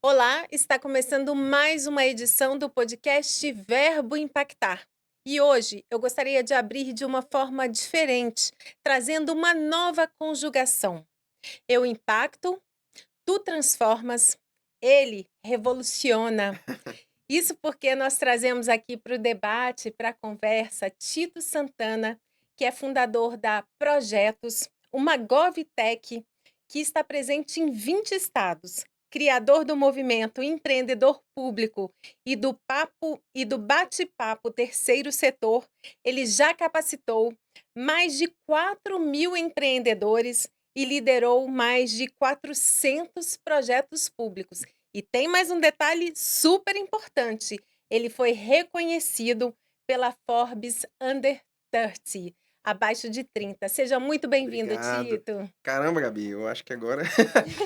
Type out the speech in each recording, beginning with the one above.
Olá, está começando mais uma edição do podcast Verbo Impactar. E hoje eu gostaria de abrir de uma forma diferente, trazendo uma nova conjugação. Eu impacto, tu transformas, ele revoluciona. Isso porque nós trazemos aqui para o debate, para a conversa, Tito Santana, que é fundador da Projetos, uma GovTech que está presente em 20 estados, criador do movimento empreendedor público e do bate-papo terceiro setor. Ele já capacitou mais de 4.000 empreendedores e liderou mais de 400 projetos públicos. E tem mais um detalhe super importante: ele foi reconhecido pela Forbes Under 30, abaixo de 30. Seja muito bem-vindo, Obrigado. Tito. Caramba, Gabi, eu acho que agora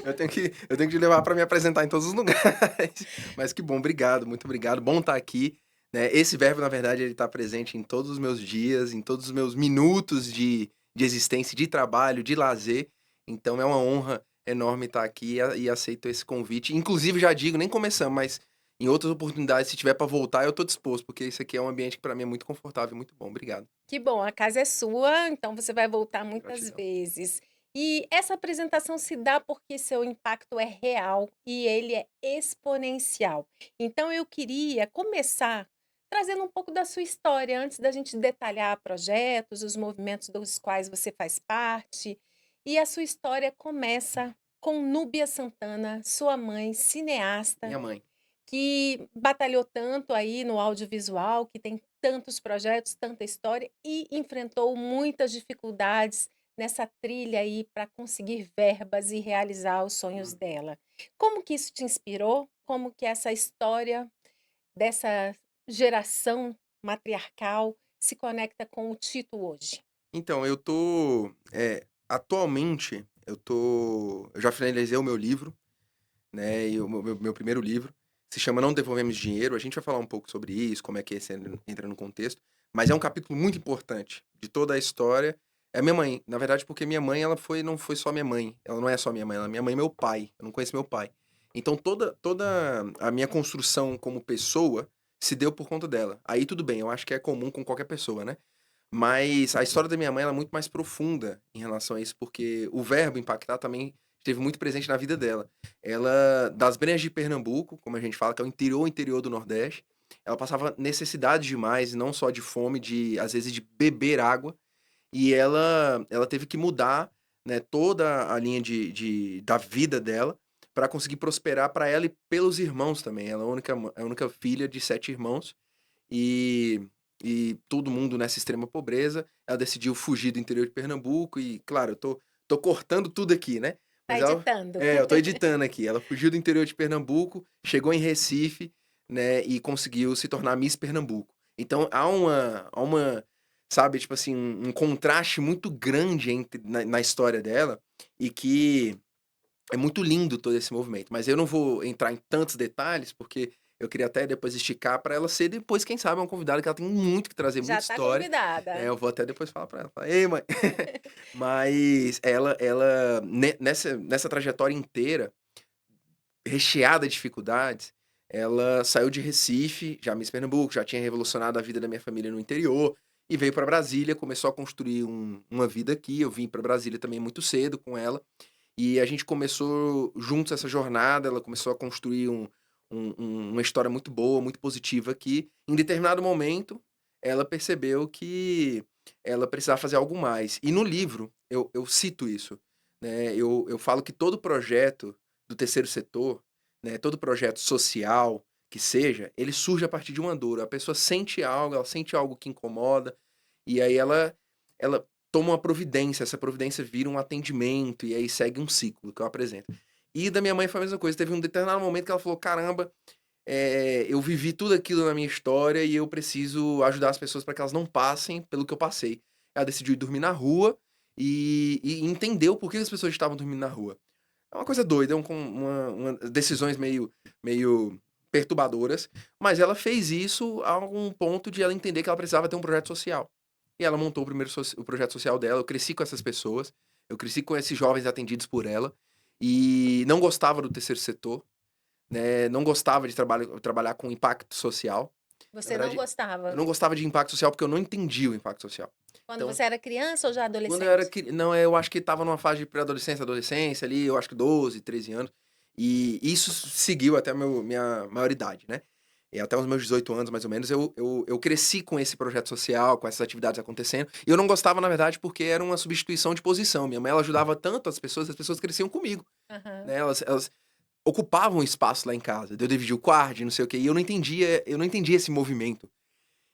eu tenho que te levar para me apresentar em todos os lugares. Mas que bom, obrigado, muito obrigado. Bom estar aqui, né? Esse verbo, na verdade, ele tá presente em todos os meus dias, em todos os meus minutos de existência, de trabalho, de lazer. Então é uma honra enorme estar aqui e aceito esse convite. Inclusive, já digo, nem começamos, mas em outras oportunidades, se tiver para voltar, eu tô disposto, porque isso aqui é um ambiente que para mim é muito confortável e muito bom. Obrigado. Que bom, a casa é sua, então você vai voltar muitas Gratidão. vezes. E essa apresentação se dá porque seu impacto é real e ele é exponencial. Então eu queria começar trazendo um pouco da sua história antes da gente detalhar projetos, os movimentos dos quais você faz parte. E a sua história começa com Núbia Santana, sua mãe, cineasta, Minha mãe. que batalhou tanto aí no audiovisual, que tem tantos projetos, tanta história e enfrentou muitas dificuldades nessa trilha aí para conseguir verbas e realizar os sonhos dela. Como que isso te inspirou? Como que essa história dessa geração matriarcal se conecta com o Tito hoje? Então, atualmente, eu já finalizei o meu livro, né, e o meu primeiro livro, se chama Não Devolvemos Dinheiro, a gente vai falar um pouco sobre isso, como é que esse entra no contexto, mas é um capítulo muito importante de toda a história. É minha mãe, na verdade, porque minha mãe, não foi só minha mãe, ela não é só minha mãe, ela é minha mãe e meu pai, eu não conheço meu pai. Então toda a minha construção como pessoa se deu por conta dela. Aí tudo bem, eu acho que é comum com qualquer pessoa, né? Mas a história da minha mãe ela é muito mais profunda em relação a isso, porque o verbo impactar também esteve muito presente na vida dela. Ela, das Brenas de Pernambuco, como a gente fala, que é o interior do Nordeste, ela passava necessidade demais, não só de fome, às vezes de beber água, e ela teve que mudar, né, toda a linha da vida dela para conseguir prosperar para ela e pelos irmãos também. Ela é a única filha de 7 irmãos, e todo mundo nessa extrema pobreza. Ela decidiu fugir do interior de Pernambuco e, claro, eu tô cortando tudo aqui, né, Tá mas editando. eu tô editando aqui. Ela fugiu do interior de Pernambuco, chegou em Recife, né, e conseguiu se tornar Miss Pernambuco. Então há uma, sabe, tipo assim, um contraste muito grande entre na história dela, e que é muito lindo todo esse movimento, mas eu não vou entrar em tantos detalhes, porque eu queria até depois esticar para ela ser depois, quem sabe, uma convidada que ela tem muito que trazer, Já muita está história. convidada. Eu vou até depois falar para ela, falar: "Ei, mãe". Mas ela nessa trajetória inteira, recheada de dificuldades, ela saiu de Recife, já Miss Pernambuco, já tinha revolucionado a vida da minha família no interior, e veio para Brasília, começou a construir uma vida aqui. Eu vim para Brasília também muito cedo com ela, e a gente começou juntos essa jornada. Ela começou a construir uma história muito boa, muito positiva aqui. Em determinado momento, ela percebeu que ela precisava fazer algo mais. E no livro, eu cito isso, né? Eu falo que todo projeto do terceiro setor, né, todo projeto social que seja, ele surge a partir de uma dor. A pessoa sente algo, ela sente algo que incomoda, e aí ela toma uma providência, essa providência vira um atendimento, e aí segue um ciclo que eu apresento. E da minha mãe foi a mesma coisa. Teve um determinado momento que ela falou: "Caramba, eu vivi tudo aquilo na minha história e eu preciso ajudar as pessoas para que elas não passem pelo que eu passei". Ela decidiu ir dormir na rua e entendeu por que as pessoas estavam dormindo na rua. É uma coisa doida, é decisões meio perturbadoras, mas ela fez isso a um ponto de ela entender que ela precisava ter um projeto social. E ela montou o projeto social dela. Eu cresci com essas pessoas, Eu cresci com esses jovens atendidos por ela e não gostava do terceiro setor, né, não gostava de trabalhar com impacto social. Na Você não verdade, eu gostava não gostava de impacto social, porque eu não entendia o impacto social. quando Então, você era criança ou já quando eu era adolescente? não, eu acho que estava numa fase de pré-adolescência, adolescência ali, eu acho que 12, 13 anos, e isso seguiu até minha maioridade, né. E até os meus 18 anos, mais ou menos, eu cresci com esse projeto social, com essas atividades acontecendo, e eu não gostava, na verdade, porque era uma substituição de posição. Minha mãe, ela ajudava tanto as pessoas cresciam comigo, Aham. né, elas ocupavam espaço lá em casa, de eu dividir o quarto, de não sei o quê, e eu não entendia esse movimento.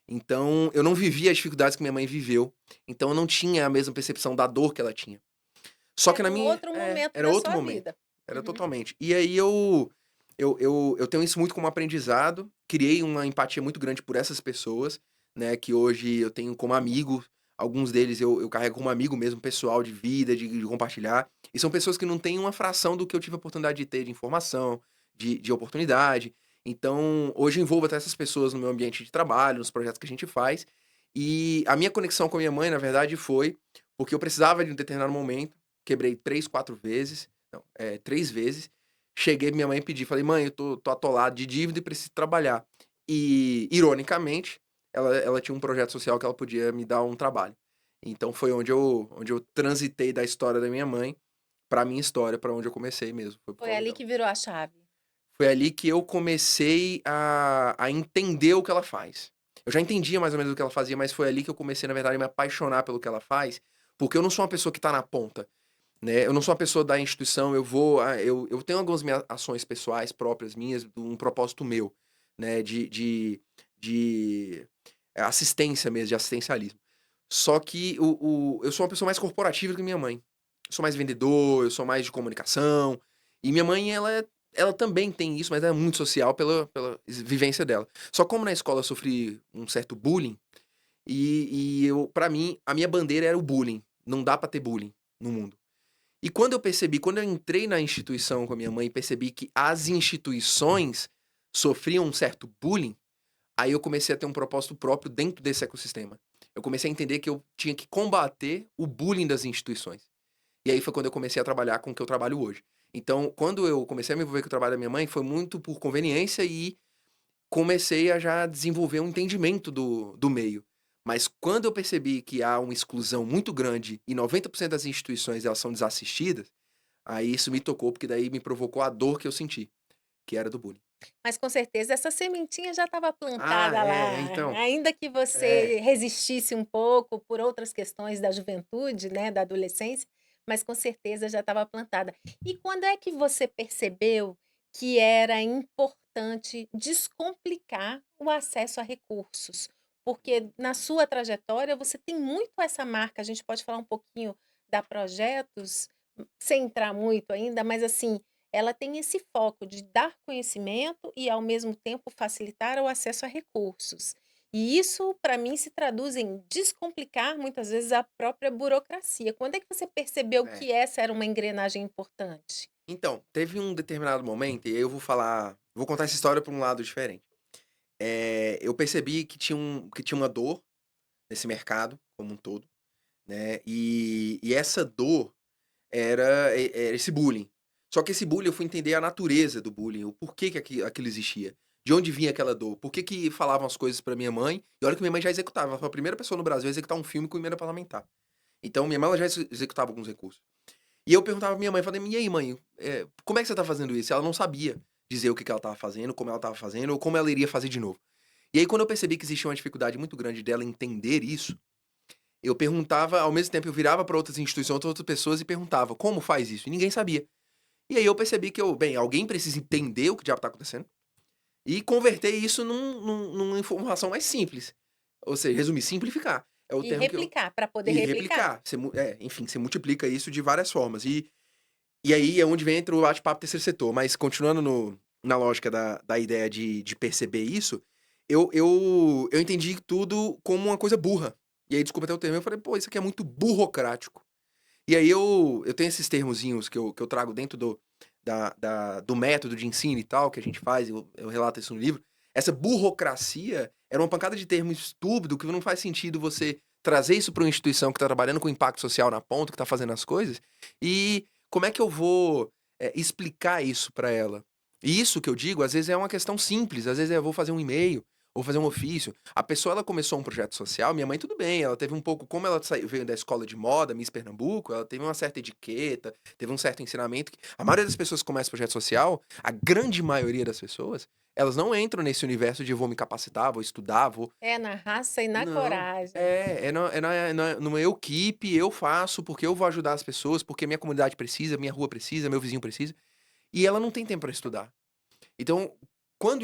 Então, eu não vivia as dificuldades que minha mãe viveu, então eu não tinha a mesma percepção da dor que ela tinha. Só que Era na um minha outro momento era da outro sua momento, vida. era Uhum. totalmente. E aí eu tenho isso muito como aprendizado, criei uma empatia muito grande por essas pessoas, né, que hoje eu tenho como amigo, alguns deles eu carrego como amigo mesmo, pessoal de vida, de compartilhar, e são pessoas que não têm uma fração do que eu tive a oportunidade de ter de informação, de oportunidade. Então, hoje eu envolvo até essas pessoas no meu ambiente de trabalho, nos projetos que a gente faz, e a minha conexão com a minha mãe, na verdade, foi porque eu precisava de um determinado momento, quebrei 3, 4 vezes, não, 3 vezes, cheguei pra minha mãe e pedi, falei: "Mãe, eu tô atolado de dívida e preciso trabalhar". E, ironicamente, ela tinha um projeto social que ela podia me dar um trabalho. Então foi onde eu transitei da história da minha mãe pra minha história, pra onde eu comecei mesmo, foi por Foi causa ali dela. que virou a chave. Foi ali que eu comecei a entender o que ela faz. Eu já entendia mais ou menos o que ela fazia, mas foi ali que eu comecei, na verdade, a me apaixonar pelo que ela faz, porque eu não sou uma pessoa que tá na ponta, né, eu não sou uma pessoa da instituição, eu tenho algumas minhas ações pessoais próprias minhas, de um propósito meu, né, de assistência mesmo, de assistencialismo. Só que eu sou uma pessoa mais corporativa que minha mãe. Eu sou mais vendedor, eu sou mais de comunicação, e minha mãe ela também tem isso, mas ela é muito social pela vivência dela. Só como na escola eu sofri um certo bullying, e eu pra mim, a minha bandeira era o bullying, não dá pra ter bullying no mundo. E quando eu entrei na instituição com a minha mãe e percebi que as instituições sofriam um certo bullying, aí eu comecei a ter um propósito próprio dentro desse ecossistema. Eu comecei a entender que eu tinha que combater o bullying das instituições. E aí foi quando eu comecei a trabalhar com o que eu trabalho hoje. Então, quando eu comecei a me envolver com o trabalho da minha mãe, foi muito por conveniência e comecei a já desenvolver um entendimento do meio. Mas quando eu percebi que há uma exclusão muito grande e 90% das instituições elas são desassistidas, aí isso me tocou, porque daí me provocou a dor que eu senti, que era do bullying. Mas com certeza essa sementinha já estava Ah, plantada lá, então. ainda que É. você resistisse um pouco por outras questões da juventude, né, da adolescência, mas com certeza já estava plantada. E quando é que você percebeu que era importante descomplicar o acesso a recursos? Porque na sua trajetória você tem muito essa marca, a gente pode falar um pouquinho da Projetos, sem entrar muito ainda, mas assim, ela tem esse foco de dar conhecimento e, ao mesmo tempo, facilitar o acesso a recursos. E isso, para mim, se traduz em descomplicar, muitas vezes, a própria burocracia. Quando é que você percebeu É. que essa era uma engrenagem importante? Então, teve um determinado momento, e aí eu vou contar essa história por um lado diferente. Eu percebi que tinha uma dor nesse mercado como um todo, né, e essa dor era esse bullying. Só que esse bullying eu fui entender a natureza do bullying, o porquê que aquilo existia, de onde vinha aquela dor, por que que falavam as coisas pra minha mãe, e olha que minha mãe já executava, ela foi a primeira pessoa no Brasil a executar um filme com emenda parlamentar. Então minha mãe ela já executava alguns recursos. E eu perguntava pra minha mãe, falei: "E aí mãe, como é que você tá fazendo isso?" Ela não sabia dizer o que que ela estava fazendo, como ela estava fazendo ou como ela iria fazer de novo. E aí quando eu percebi que existia uma dificuldade muito grande dela entender isso, eu perguntava, ao mesmo tempo eu virava pra outras instituições, outras pessoas e perguntava: "Como faz isso?" E ninguém sabia. E aí eu percebi que bem, alguém precisa entender o que diabo tá acontecendo e converter isso numa informação mais simples. Ou seja, resumir, simplificar. É o E termo que eu replicar, para poder e replicar. replicar. Enfim, você multiplica isso de várias formas. E aí é onde vem entra o bate-papo terceiro setor, mas continuando na lógica da ideia de perceber isso, eu entendi tudo como uma coisa burra. E aí, desculpa até o termo, eu falei: "Pô, isso aqui é muito burocrático". E aí eu tenho esses termozinhos que eu trago dentro do método de ensino e tal, que a gente faz, eu relato isso no livro. Essa burocracia era uma pancada de termo estúpido que não faz sentido você trazer isso para uma instituição que está trabalhando com impacto social na ponta, que está fazendo as coisas, e como é que eu vou explicar isso para ela? E isso que eu digo, às vezes é uma questão simples, às vezes eu vou fazer um e-mail, vou fazer um ofício. A pessoa, ela começou um projeto social, minha mãe tudo bem, ela teve um pouco, como ela veio da escola de moda, Miss Pernambuco, ela teve uma certa etiqueta, teve um certo ensinamento. A maioria das pessoas que começam projeto social, a grande maioria das pessoas, elas não entram nesse universo de vou me capacitar, vou estudar, vou... É na raça e na Não, coragem. é numa equipe, eu faço, porque eu vou ajudar as pessoas, porque minha comunidade precisa, minha rua precisa, meu vizinho precisa, e ela não tem tempo para estudar. Então, quando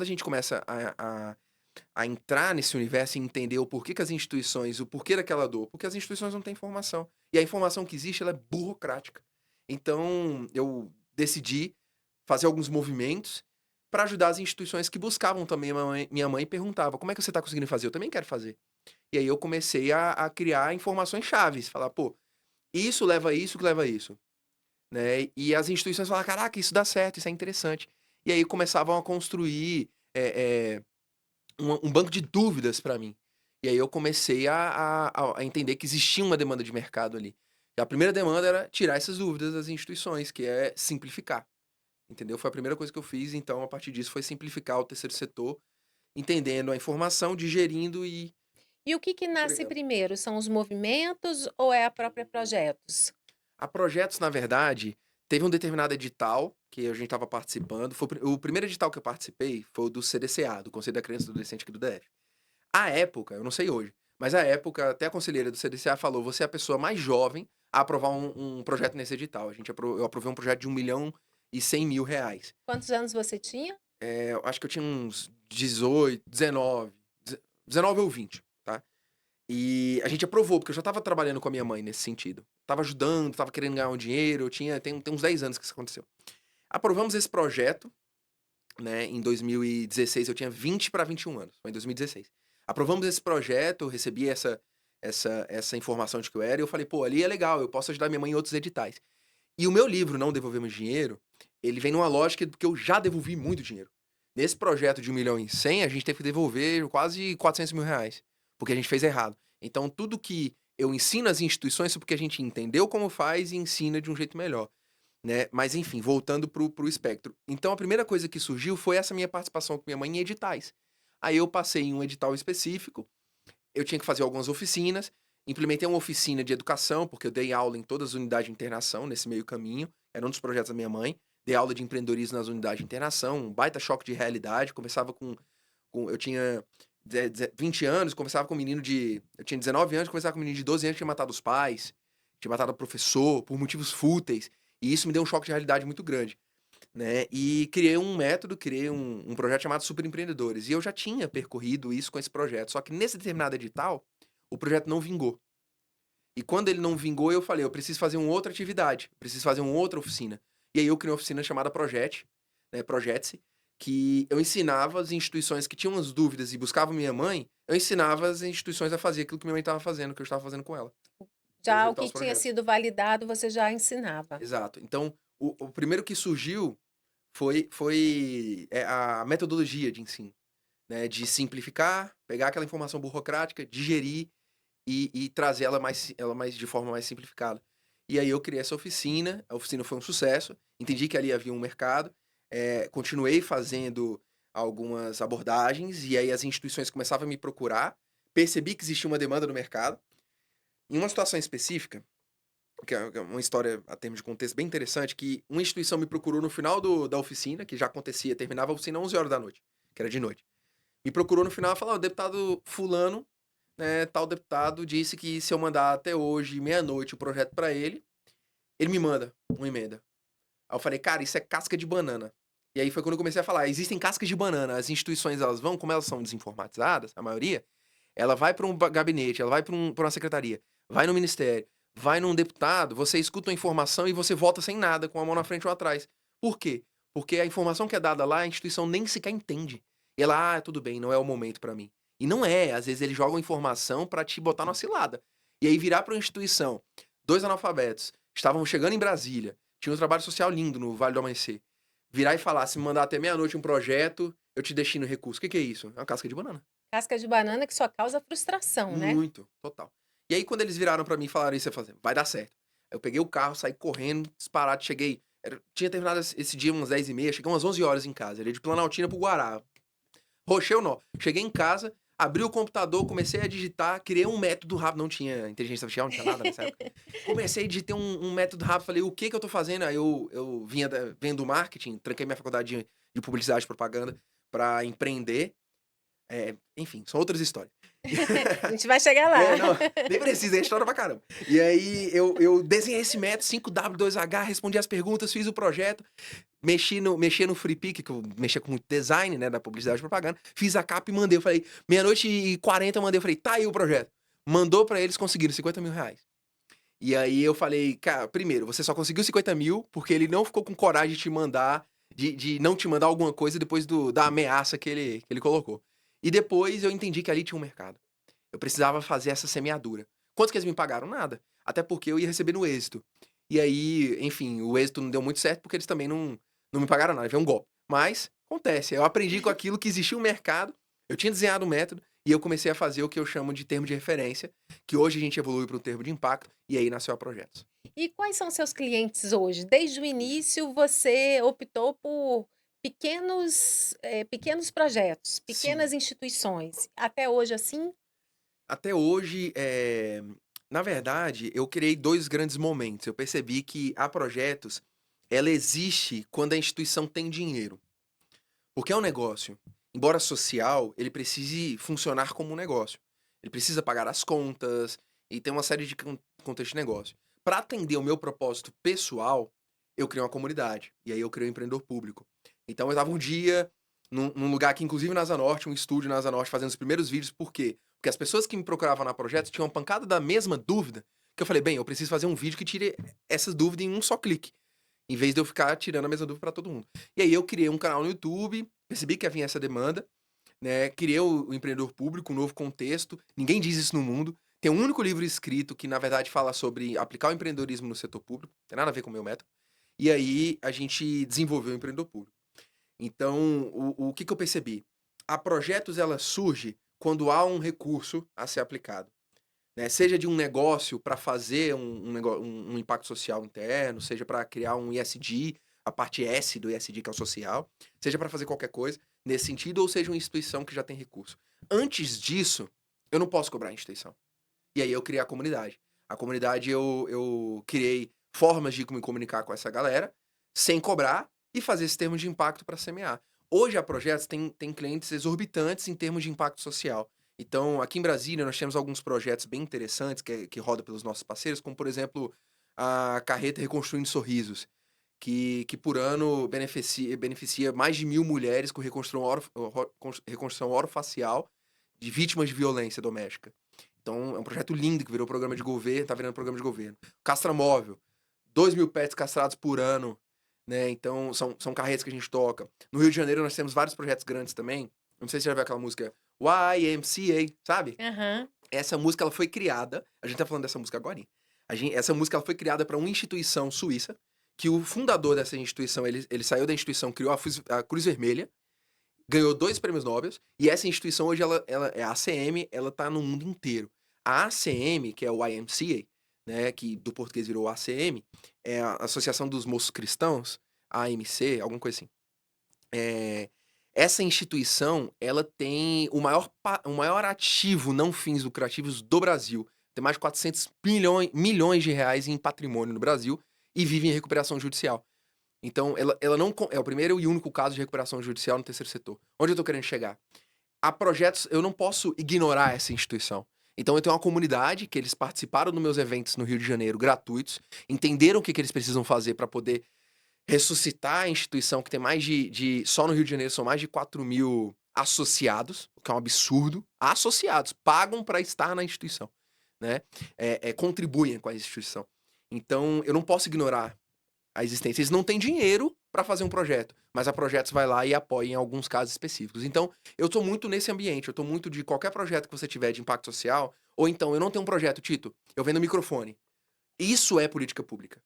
a gente começa a entrar nesse universo e entender o porquê que as instituições, o porquê daquela dor, porque as instituições não têm informação. E a informação que existe, ela é burocrática. Então, eu decidi fazer alguns movimentos para ajudar as instituições que buscavam também minha mãe e perguntava, como é que você está conseguindo fazer? Eu também quero fazer. E aí eu comecei a criar informações chaves, falar, pô, isso leva a isso que leva a isso, né? E as instituições falavam, caraca, isso dá certo, isso é interessante. E aí começavam a construir um banco de dúvidas para mim. E aí eu comecei a entender que existia uma demanda de mercado ali. E a primeira demanda era tirar essas dúvidas das instituições, que é simplificar. Entendeu? Foi a primeira coisa que eu fiz, então a partir disso foi simplificar o terceiro setor, entendendo a informação, digerindo e E o que que nasce entregando. primeiro? São os movimentos ou é a própria projetos? A Projetos, na verdade, teve um determinado edital que a gente estava participando. O primeiro edital que eu participei foi o do CDCA, do Conselho da Criança e do Adolescente aqui do DF. À época, eu não sei hoje, mas à época, até a conselheira do CDCA falou: você é a pessoa mais jovem a aprovar um projeto nesse edital. Eu aprovei um projeto de 1.100.000 reais. Quantos anos você tinha? Eu acho que eu tinha uns 18, 19 ou 20, tá? E a gente aprovou, porque eu já estava trabalhando com a minha mãe nesse sentido. Tava ajudando, tava querendo ganhar um dinheiro, tem uns 10 anos que isso aconteceu. Aprovamos esse projeto, né, em 2016, eu tinha 20 para 21 anos, foi em 2016. Aprovamos esse projeto, eu recebi essa informação de que eu era, e eu falei, pô, ali é legal, eu posso ajudar minha mãe em outros editais. E o meu livro, Não Devolvemos Dinheiro, ele vem numa lógica porque eu já devolvi muito dinheiro. Nesse projeto de 1.100.000, a gente teve que devolver quase 400.000 reais, porque a gente fez errado. Então, tudo que eu ensino às instituições é porque a gente entendeu como faz e ensina de um jeito melhor, né? Mas, enfim, voltando pro espectro. Então, a primeira coisa que surgiu foi essa minha participação com minha mãe em editais. Aí eu passei em um edital específico, eu tinha que fazer algumas oficinas, implementei uma oficina de educação, porque eu dei aula em todas as unidades de internação nesse meio caminho, era um dos projetos da minha mãe, dei aula de empreendedorismo nas unidades de internação, um baita choque de realidade, começava eu tinha 20 anos, conversava com um menino eu tinha 19 anos, conversava com um menino de 12 anos que tinha matado os pais, tinha matado o professor, por motivos fúteis, e isso me deu um choque de realidade muito grande, né? E criei um método, criei um projeto chamado Super Empreendedores. E eu já tinha percorrido isso com esse projeto. Só que nesse determinado edital, o projeto não vingou. E quando ele não vingou, eu falei, eu preciso fazer uma outra atividade, preciso fazer uma outra oficina. E aí eu criei uma oficina chamada Projete, né, Projete-se, que eu ensinava as instituições que tinham as dúvidas e buscavam minha mãe, eu ensinava as instituições a fazer aquilo que minha mãe estava fazendo, que eu estava fazendo com ela. Já o Executar que os tinha projetos. sido validado, você já ensinava. Exato. Então, o primeiro que surgiu foi a metodologia de ensino, né, de simplificar, pegar aquela informação burocrática, digerir e trazer ela mais de forma mais simplificada. E aí eu criei essa oficina, a oficina foi um sucesso, entendi que ali havia um mercado, continuei fazendo algumas abordagens e aí as instituições começavam a me procurar, percebi que existia uma demanda no mercado. Em uma situação específica, que é uma história a termos de contexto bem interessante, que uma instituição me procurou no final da oficina, que já acontecia, terminava a oficina 11 horas da noite, que era de noite. Me procurou no final e falou: "Ó, o deputado fulano, né, tal deputado, disse que se eu mandar até hoje, meia-noite, o projeto pra ele, ele me manda uma emenda." Aí eu falei: "Cara, isso é casca de banana." E aí foi quando eu comecei a falar: existem cascas de banana, as instituições elas vão, como elas são desinformatizadas, a maioria, ela vai para um gabinete, ela vai pra uma secretaria, vai no ministério, vai num deputado, você escuta uma informação e você vota sem nada, com a mão na frente ou atrás. Por quê? Porque a informação que é dada lá, a instituição nem sequer entende. E ela: "Ah, tudo bem, não é o momento pra mim." E não é, às vezes eles jogam informação pra te botar numa cilada. E aí virar pra uma instituição, 2 analfabetos, estavam chegando em Brasília, tinha um trabalho social lindo no Vale do Amanhecer, virar e falar: "Se me mandar até meia-noite um projeto, eu te destino recurso." O que que é isso? É uma casca de banana. Casca de banana que só causa frustração, né? Muito, total. E aí quando eles viraram pra mim e falaram isso, eu falei: "Vai dar certo". Eu peguei o carro, saí correndo, disparado, cheguei tinha terminado esse dia umas 10h30, cheguei umas 11 horas em casa, era de Planaltina para o Guará. Rochei o nó. Cheguei em casa, abri o computador, comecei a digitar, criei um método rápido, não tinha inteligência artificial, não tinha nada nessa época. Comecei a digitar um método rápido, falei: "O que que eu tô fazendo?". Aí eu vinha vendo marketing, tranquei minha faculdade de publicidade e propaganda pra empreender. Enfim, são outras histórias. A gente vai chegar lá. Não, nem precisa, é história pra caramba. E aí eu desenhei esse método 5W2H, respondi as perguntas, fiz o projeto, mexia no FreePic, que eu mexia com muito design, né, da publicidade e propaganda, fiz a capa e mandei, eu falei, meia-noite e 40 eu mandei, eu falei: "Tá aí o projeto". Mandou pra eles, conseguiram R$ 50.000. E aí eu falei: "Cara, primeiro, você só conseguiu 50.000 porque ele não ficou com coragem de te mandar de não te mandar alguma coisa depois da ameaça que ele colocou". E depois eu entendi que ali tinha um mercado. Eu precisava fazer essa semeadura. Quanto que eles me pagaram? Nada. Até porque eu ia receber no êxito. E aí, enfim, o êxito não deu muito certo porque eles também não me pagaram nada, foi um golpe. Mas acontece, eu aprendi com aquilo que existia um mercado, eu tinha desenhado um método e eu comecei a fazer o que eu chamo de termo de referência, que hoje a gente evolui para um termo de impacto e aí nasceu a Projetos. E quais são seus clientes hoje? Desde o início você optou por pequenos projetos, Sim. pequenas instituições. Até hoje assim? Até hoje, na verdade, eu criei 2 grandes momentos. Eu percebi que a Projetos, ela existe quando a instituição tem dinheiro. Porque é um negócio. Embora social, ele precise funcionar como um negócio. Ele precisa pagar as contas e tem uma série de contexto de negócio. Para atender o meu propósito pessoal, eu criei uma comunidade. E aí eu criei um empreendedor público. Então eu estava um dia num lugar aqui, inclusive na Asa Norte, um estúdio na Asa Norte, fazendo os primeiros vídeos. Por quê? Porque as pessoas que me procuravam na Projeto tinham uma pancada da mesma dúvida, que eu falei, bem, eu preciso fazer um vídeo que tire essas dúvidas em um só clique. Em vez de eu ficar tirando a mesma dúvida para todo mundo. E aí eu criei um canal no YouTube, percebi que havia essa demanda, né? Criei o empreendedor público, um novo contexto. Ninguém diz isso no mundo. Tem um único livro escrito que, na verdade, fala sobre aplicar o empreendedorismo no setor público. Tem nada a ver com o meu método. E aí a gente desenvolveu o empreendedor público. Então, o que eu percebi? A Projetos, ela surge quando há um recurso a ser aplicado, né? Seja de um negócio para fazer um impacto social interno, seja para criar um ISD, a parte S do ISD, que é o social, seja para fazer qualquer coisa nesse sentido, ou seja uma instituição que já tem recurso. Antes disso, eu não posso cobrar a instituição. E aí eu criei a comunidade. A comunidade eu criei formas de me comunicar com essa galera, sem cobrar, e fazer esse termo de impacto para semear. Hoje a Projetos tem clientes exorbitantes em termos de impacto social. Então, aqui em Brasília, nós temos alguns projetos bem interessantes que rodam pelos nossos parceiros, como, por exemplo, a Carreta Reconstruindo Sorrisos, que por ano beneficia mais de 1.000 mulheres com reconstrução orofacial de vítimas de violência doméstica. Então, é um projeto lindo que virou programa de governo, tá virando programa de governo. Castramóvel, 2.000 pets castrados por ano, né? Então, são carretas que a gente toca. No Rio de Janeiro, nós temos vários projetos grandes também. Não sei se você já viu aquela música YMCA, sabe? Aham. Essa música, ela foi criada, a gente tá falando dessa música agora, essa música ela foi criada para uma instituição suíça, que o fundador dessa instituição, ele saiu da instituição, criou a Cruz Vermelha, ganhou 2 prêmios Nobel, e essa instituição hoje, ela é a ACM, ela tá no mundo inteiro. A ACM, que é o YMCA, né, que do português virou ACM, é a Associação dos Moços Cristãos, AMC, alguma coisa assim. Essa instituição, ela tem o maior ativo não fins lucrativos do Brasil. Tem mais de 400 milhões de reais em patrimônio no Brasil e vive em recuperação judicial. Então, ela não é o primeiro e único caso de recuperação judicial no terceiro setor. Onde eu tô querendo chegar? A Projetos, eu não posso ignorar essa instituição. Então, eu tenho uma comunidade que eles participaram dos meus eventos no Rio de Janeiro, gratuitos, entenderam o que eles precisam fazer para poder ressuscitar a instituição, que tem mais só no Rio de Janeiro são mais de 4.000 associados, o que é um absurdo. Associados, pagam para estar na instituição, né? Contribuem com a instituição. Então, eu não posso ignorar a existência. Eles não têm dinheiro para fazer um projeto, mas a Projetos vai lá e apoia em alguns casos específicos. Então, eu tô muito nesse ambiente, eu tô muito de qualquer projeto que você tiver de impacto social, ou então, eu não tenho um projeto, Tito, eu vendo microfone. Isso é política pública.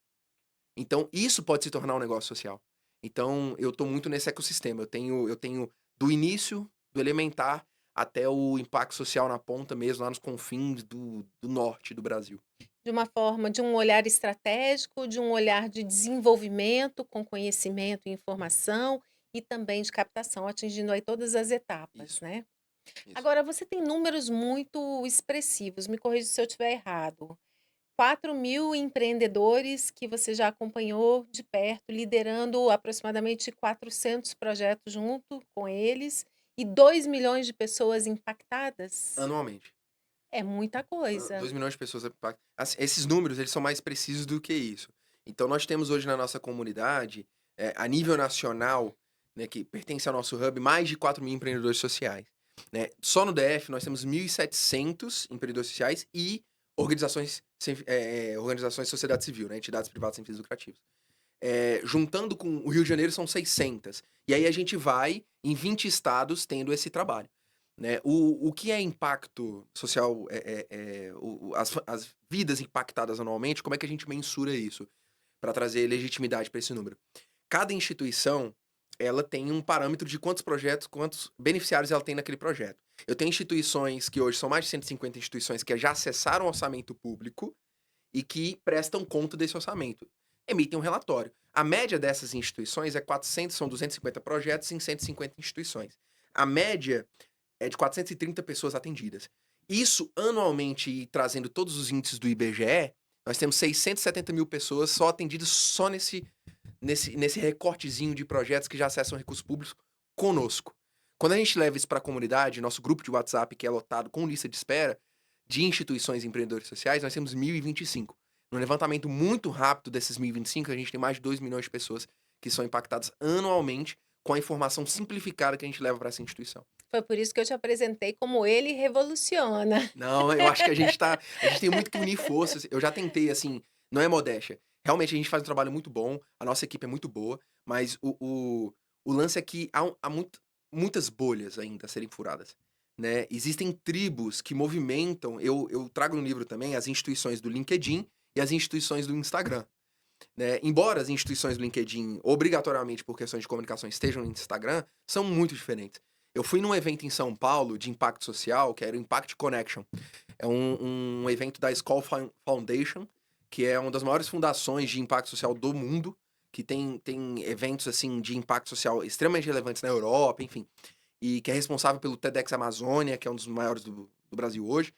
Então, isso pode se tornar um negócio social. Então, eu tô muito nesse ecossistema. Eu tenho do início, do elementar, até o impacto social na ponta mesmo, lá nos confins do norte do Brasil. De uma forma de um olhar estratégico, de um olhar de desenvolvimento com conhecimento e informação, e também de captação, atingindo aí todas as etapas, Isso, né. isso. Agora você tem números muito expressivos, me corrija se eu estiver errado. 4.000 empreendedores que você já acompanhou de perto, liderando aproximadamente 400 projetos junto com eles, e 2.000.000 de pessoas impactadas? Anualmente. É muita coisa. 2 milhões de pessoas impactadas. Assim, esses números, eles são mais precisos do que isso. Então nós temos hoje na nossa comunidade, a nível nacional, né, que pertence ao nosso hub, mais de 4.000 empreendedores sociais, né. Só no DF nós temos 1.700 empreendedores sociais e organizações organizações de sociedade civil, né, entidades privadas sem fins lucrativos. Juntando com o Rio de Janeiro são 600. E aí a gente vai em 20 estados tendo esse trabalho, né. O que é impacto social, as vidas impactadas anualmente, como é que a gente mensura isso? Para trazer legitimidade para esse número. Cada instituição, ela tem um parâmetro de quantos projetos, quantos beneficiários ela tem naquele projeto. Eu tenho instituições que hoje são mais de 150 instituições que já acessaram o orçamento público e que prestam conta desse orçamento. Emitem um relatório. A média dessas instituições é 400, são 250 projetos em 150 instituições. A média é de 430 pessoas atendidas. Isso, anualmente, e trazendo todos os índices do IBGE, nós temos 670.000 pessoas só atendidas só nesse recortezinho de projetos que já acessam recursos públicos conosco. Quando a gente leva isso para a comunidade, nosso grupo de WhatsApp, que é lotado com lista de espera de instituições e empreendedores sociais, nós temos 1.025. No levantamento muito rápido desses 1.025, a gente tem mais de 2 milhões de pessoas que são impactadas anualmente com a informação simplificada que a gente leva para essa instituição. Foi por isso que eu te apresentei como ele revoluciona. Não, eu acho que a gente tem muito que unir forças. Eu já tentei, assim, não é modéstia. Realmente a gente faz um trabalho muito bom, a nossa equipe é muito boa, mas o lance é que há muitas bolhas ainda a serem furadas, né. Existem tribos que movimentam, eu trago no livro também as instituições do LinkedIn e as instituições do Instagram, né. Embora as instituições do LinkedIn, obrigatoriamente por questões de comunicação, estejam no Instagram, são muito diferentes. Eu fui num evento em São Paulo de impacto social, que era o Impact Connection. É um evento da Skoll Foundation, que é uma das maiores fundações de impacto social do mundo, que tem eventos, assim, de impacto social extremamente relevantes na Europa, enfim, e que é responsável pelo TEDx Amazônia, que é um dos maiores do Brasil hoje.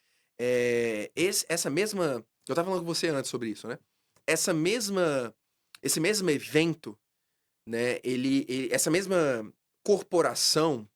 Essa mesma, eu estava falando com você antes sobre isso, né. Essa mesma esse mesmo evento, né, essa mesma corporação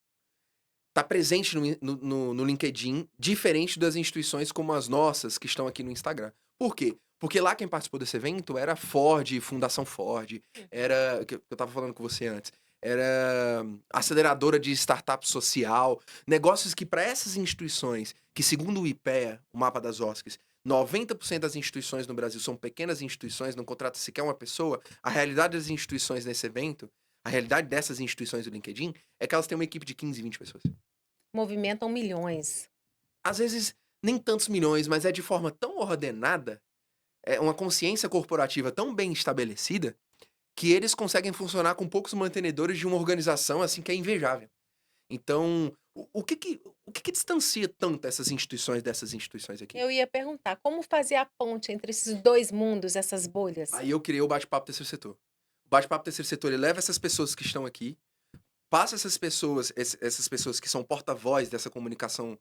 tá presente no LinkedIn, diferente das instituições como as nossas, que estão aqui no Instagram. Por quê? Porque lá quem participou desse evento era Ford, Fundação Ford, era que eu estava falando com você antes, era aceleradora de startup social, negócios que para essas instituições, que segundo o IPEA, o mapa das OSCs, 90% das instituições no Brasil são pequenas instituições, não contrata sequer uma pessoa, a realidade das instituições nesse evento, a realidade dessas instituições do LinkedIn, é que elas têm uma equipe de 15, 20 pessoas. Movimentam milhões. Às vezes, nem tantos milhões, mas é de forma tão ordenada, é uma consciência corporativa tão bem estabelecida, que eles conseguem funcionar com poucos mantenedores de uma organização, assim, que é invejável. Então, o que que distancia tanto essas instituições dessas instituições aqui? Eu ia perguntar, como fazer a ponte entre esses 2 mundos, essas bolhas? Aí eu criei o Bate-Papo Terceiro Setor. O Bate-Papo Terceiro Setor, ele leva essas pessoas que estão aqui, passa essas pessoas que são porta-voz dessa comunicação,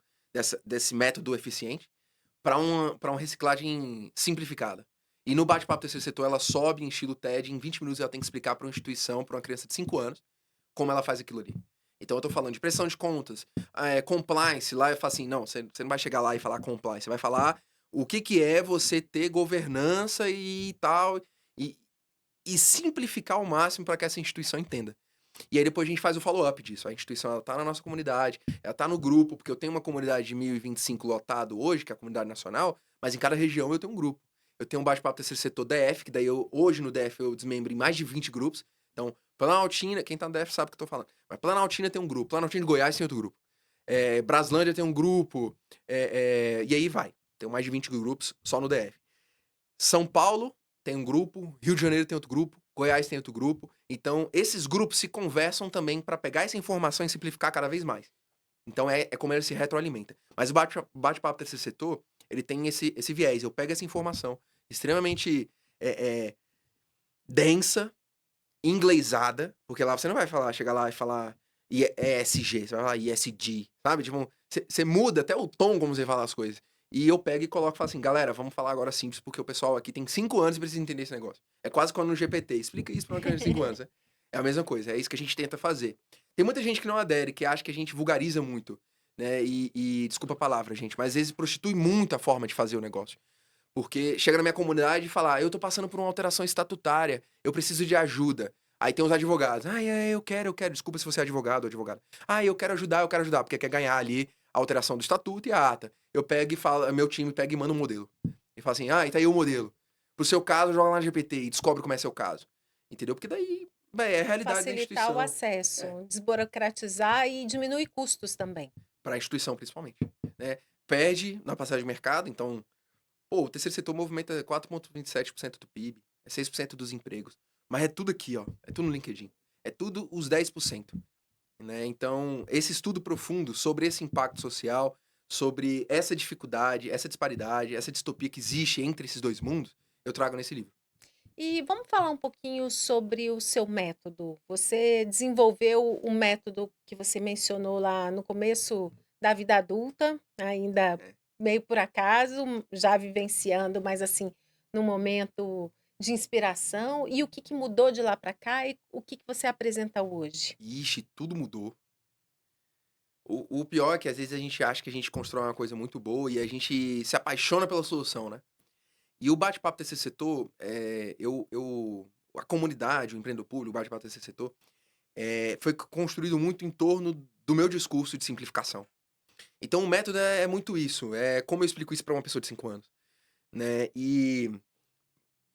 desse método eficiente, para uma reciclagem simplificada. E no Bate-Papo Terceiro Setor, ela sobe em estilo TED, em 20 minutos ela tem que explicar para uma instituição, para uma criança de 5 anos, como ela faz aquilo ali. Então eu tô falando de prestação de contas, compliance, lá eu falo assim, não, você não vai chegar lá e falar compliance, você vai falar o que que é você ter governança e tal, e e simplificar ao máximo para que essa instituição entenda. E aí depois a gente faz o follow-up disso. A instituição, ela tá na nossa comunidade, ela tá no grupo, porque eu tenho uma comunidade de 1.025 lotado hoje, que é a comunidade nacional, mas em cada região eu tenho um grupo. Eu tenho um bate-papo terceiro setor DF, que daí hoje no DF eu desmembro em mais de 20 grupos. Então, Planaltina, quem tá no DF sabe o que eu tô falando. Mas Planaltina tem um grupo, Planaltina de Goiás tem outro grupo. Braslândia tem um grupo, e aí vai. Tenho mais de 20 grupos só no DF. São Paulo tem um grupo, Rio de Janeiro tem outro grupo, Goiás tem outro grupo. Então, esses grupos se conversam também para pegar essa informação e simplificar cada vez mais. Então é como ele se retroalimenta. Mas o bate-papo terceiro setor, ele tem esse viés. Eu pego essa informação extremamente é, densa, inglesada, porque lá você não vai chegar lá e falar ESG, você vai falar ESG, sabe? Tipo, você muda até o tom como você fala as coisas. E eu pego e coloco e falo assim, galera, vamos falar agora simples, porque o pessoal aqui tem 5 anos e precisa entender esse negócio. É quase quando no GPT, explica isso pra uma criança de 5 anos, né? É a mesma coisa, é isso que a gente tenta fazer. Tem muita gente que não adere, que acha que a gente vulgariza muito, né? Desculpa a palavra, gente, mas às vezes prostitui muito a forma de fazer o negócio. Porque chega na minha comunidade e fala, eu tô passando por uma alteração estatutária, eu preciso de ajuda. Aí tem os advogados, eu quero, desculpa se você é advogado ou advogada. Eu quero ajudar, porque quer ganhar ali a alteração do estatuto e a ata. Eu pego e falo, meu time pega e manda um modelo. E fala assim, e tá aí o modelo. Pro seu caso, joga lá no GPT e descobre como é seu caso. Entendeu? Porque daí, é a realidade da Facilitar o instituição. acesso, É, desburocratizar e diminuir custos também. pra instituição principalmente. Né? Perde na passagem de mercado, então pô, o terceiro setor movimenta 4,27% do PIB, é 6% dos empregos. Mas é tudo aqui, ó. É tudo no LinkedIn. É tudo os 10%. Né? Então, esse estudo profundo sobre esse impacto social, sobre essa dificuldade, essa disparidade, essa distopia que existe entre esses dois mundos, eu trago nesse livro. E vamos falar um pouquinho sobre o seu método. Você desenvolveu um método que você mencionou lá no começo da vida adulta, ainda É. meio por acaso, já vivenciando, mas assim, no momento de inspiração. E o que que mudou de lá para cá e o que que você apresenta hoje? Ixi, tudo mudou. O pior é que às vezes a gente acha que a gente constrói uma coisa muito boa e a gente se apaixona pela solução, né? E o bate-papo desse setor, a comunidade, o empreendedor público, o bate-papo desse setor, foi construído muito em torno do meu discurso de simplificação. Então o método é muito isso, é como eu explico isso para uma pessoa de 5 anos, né? E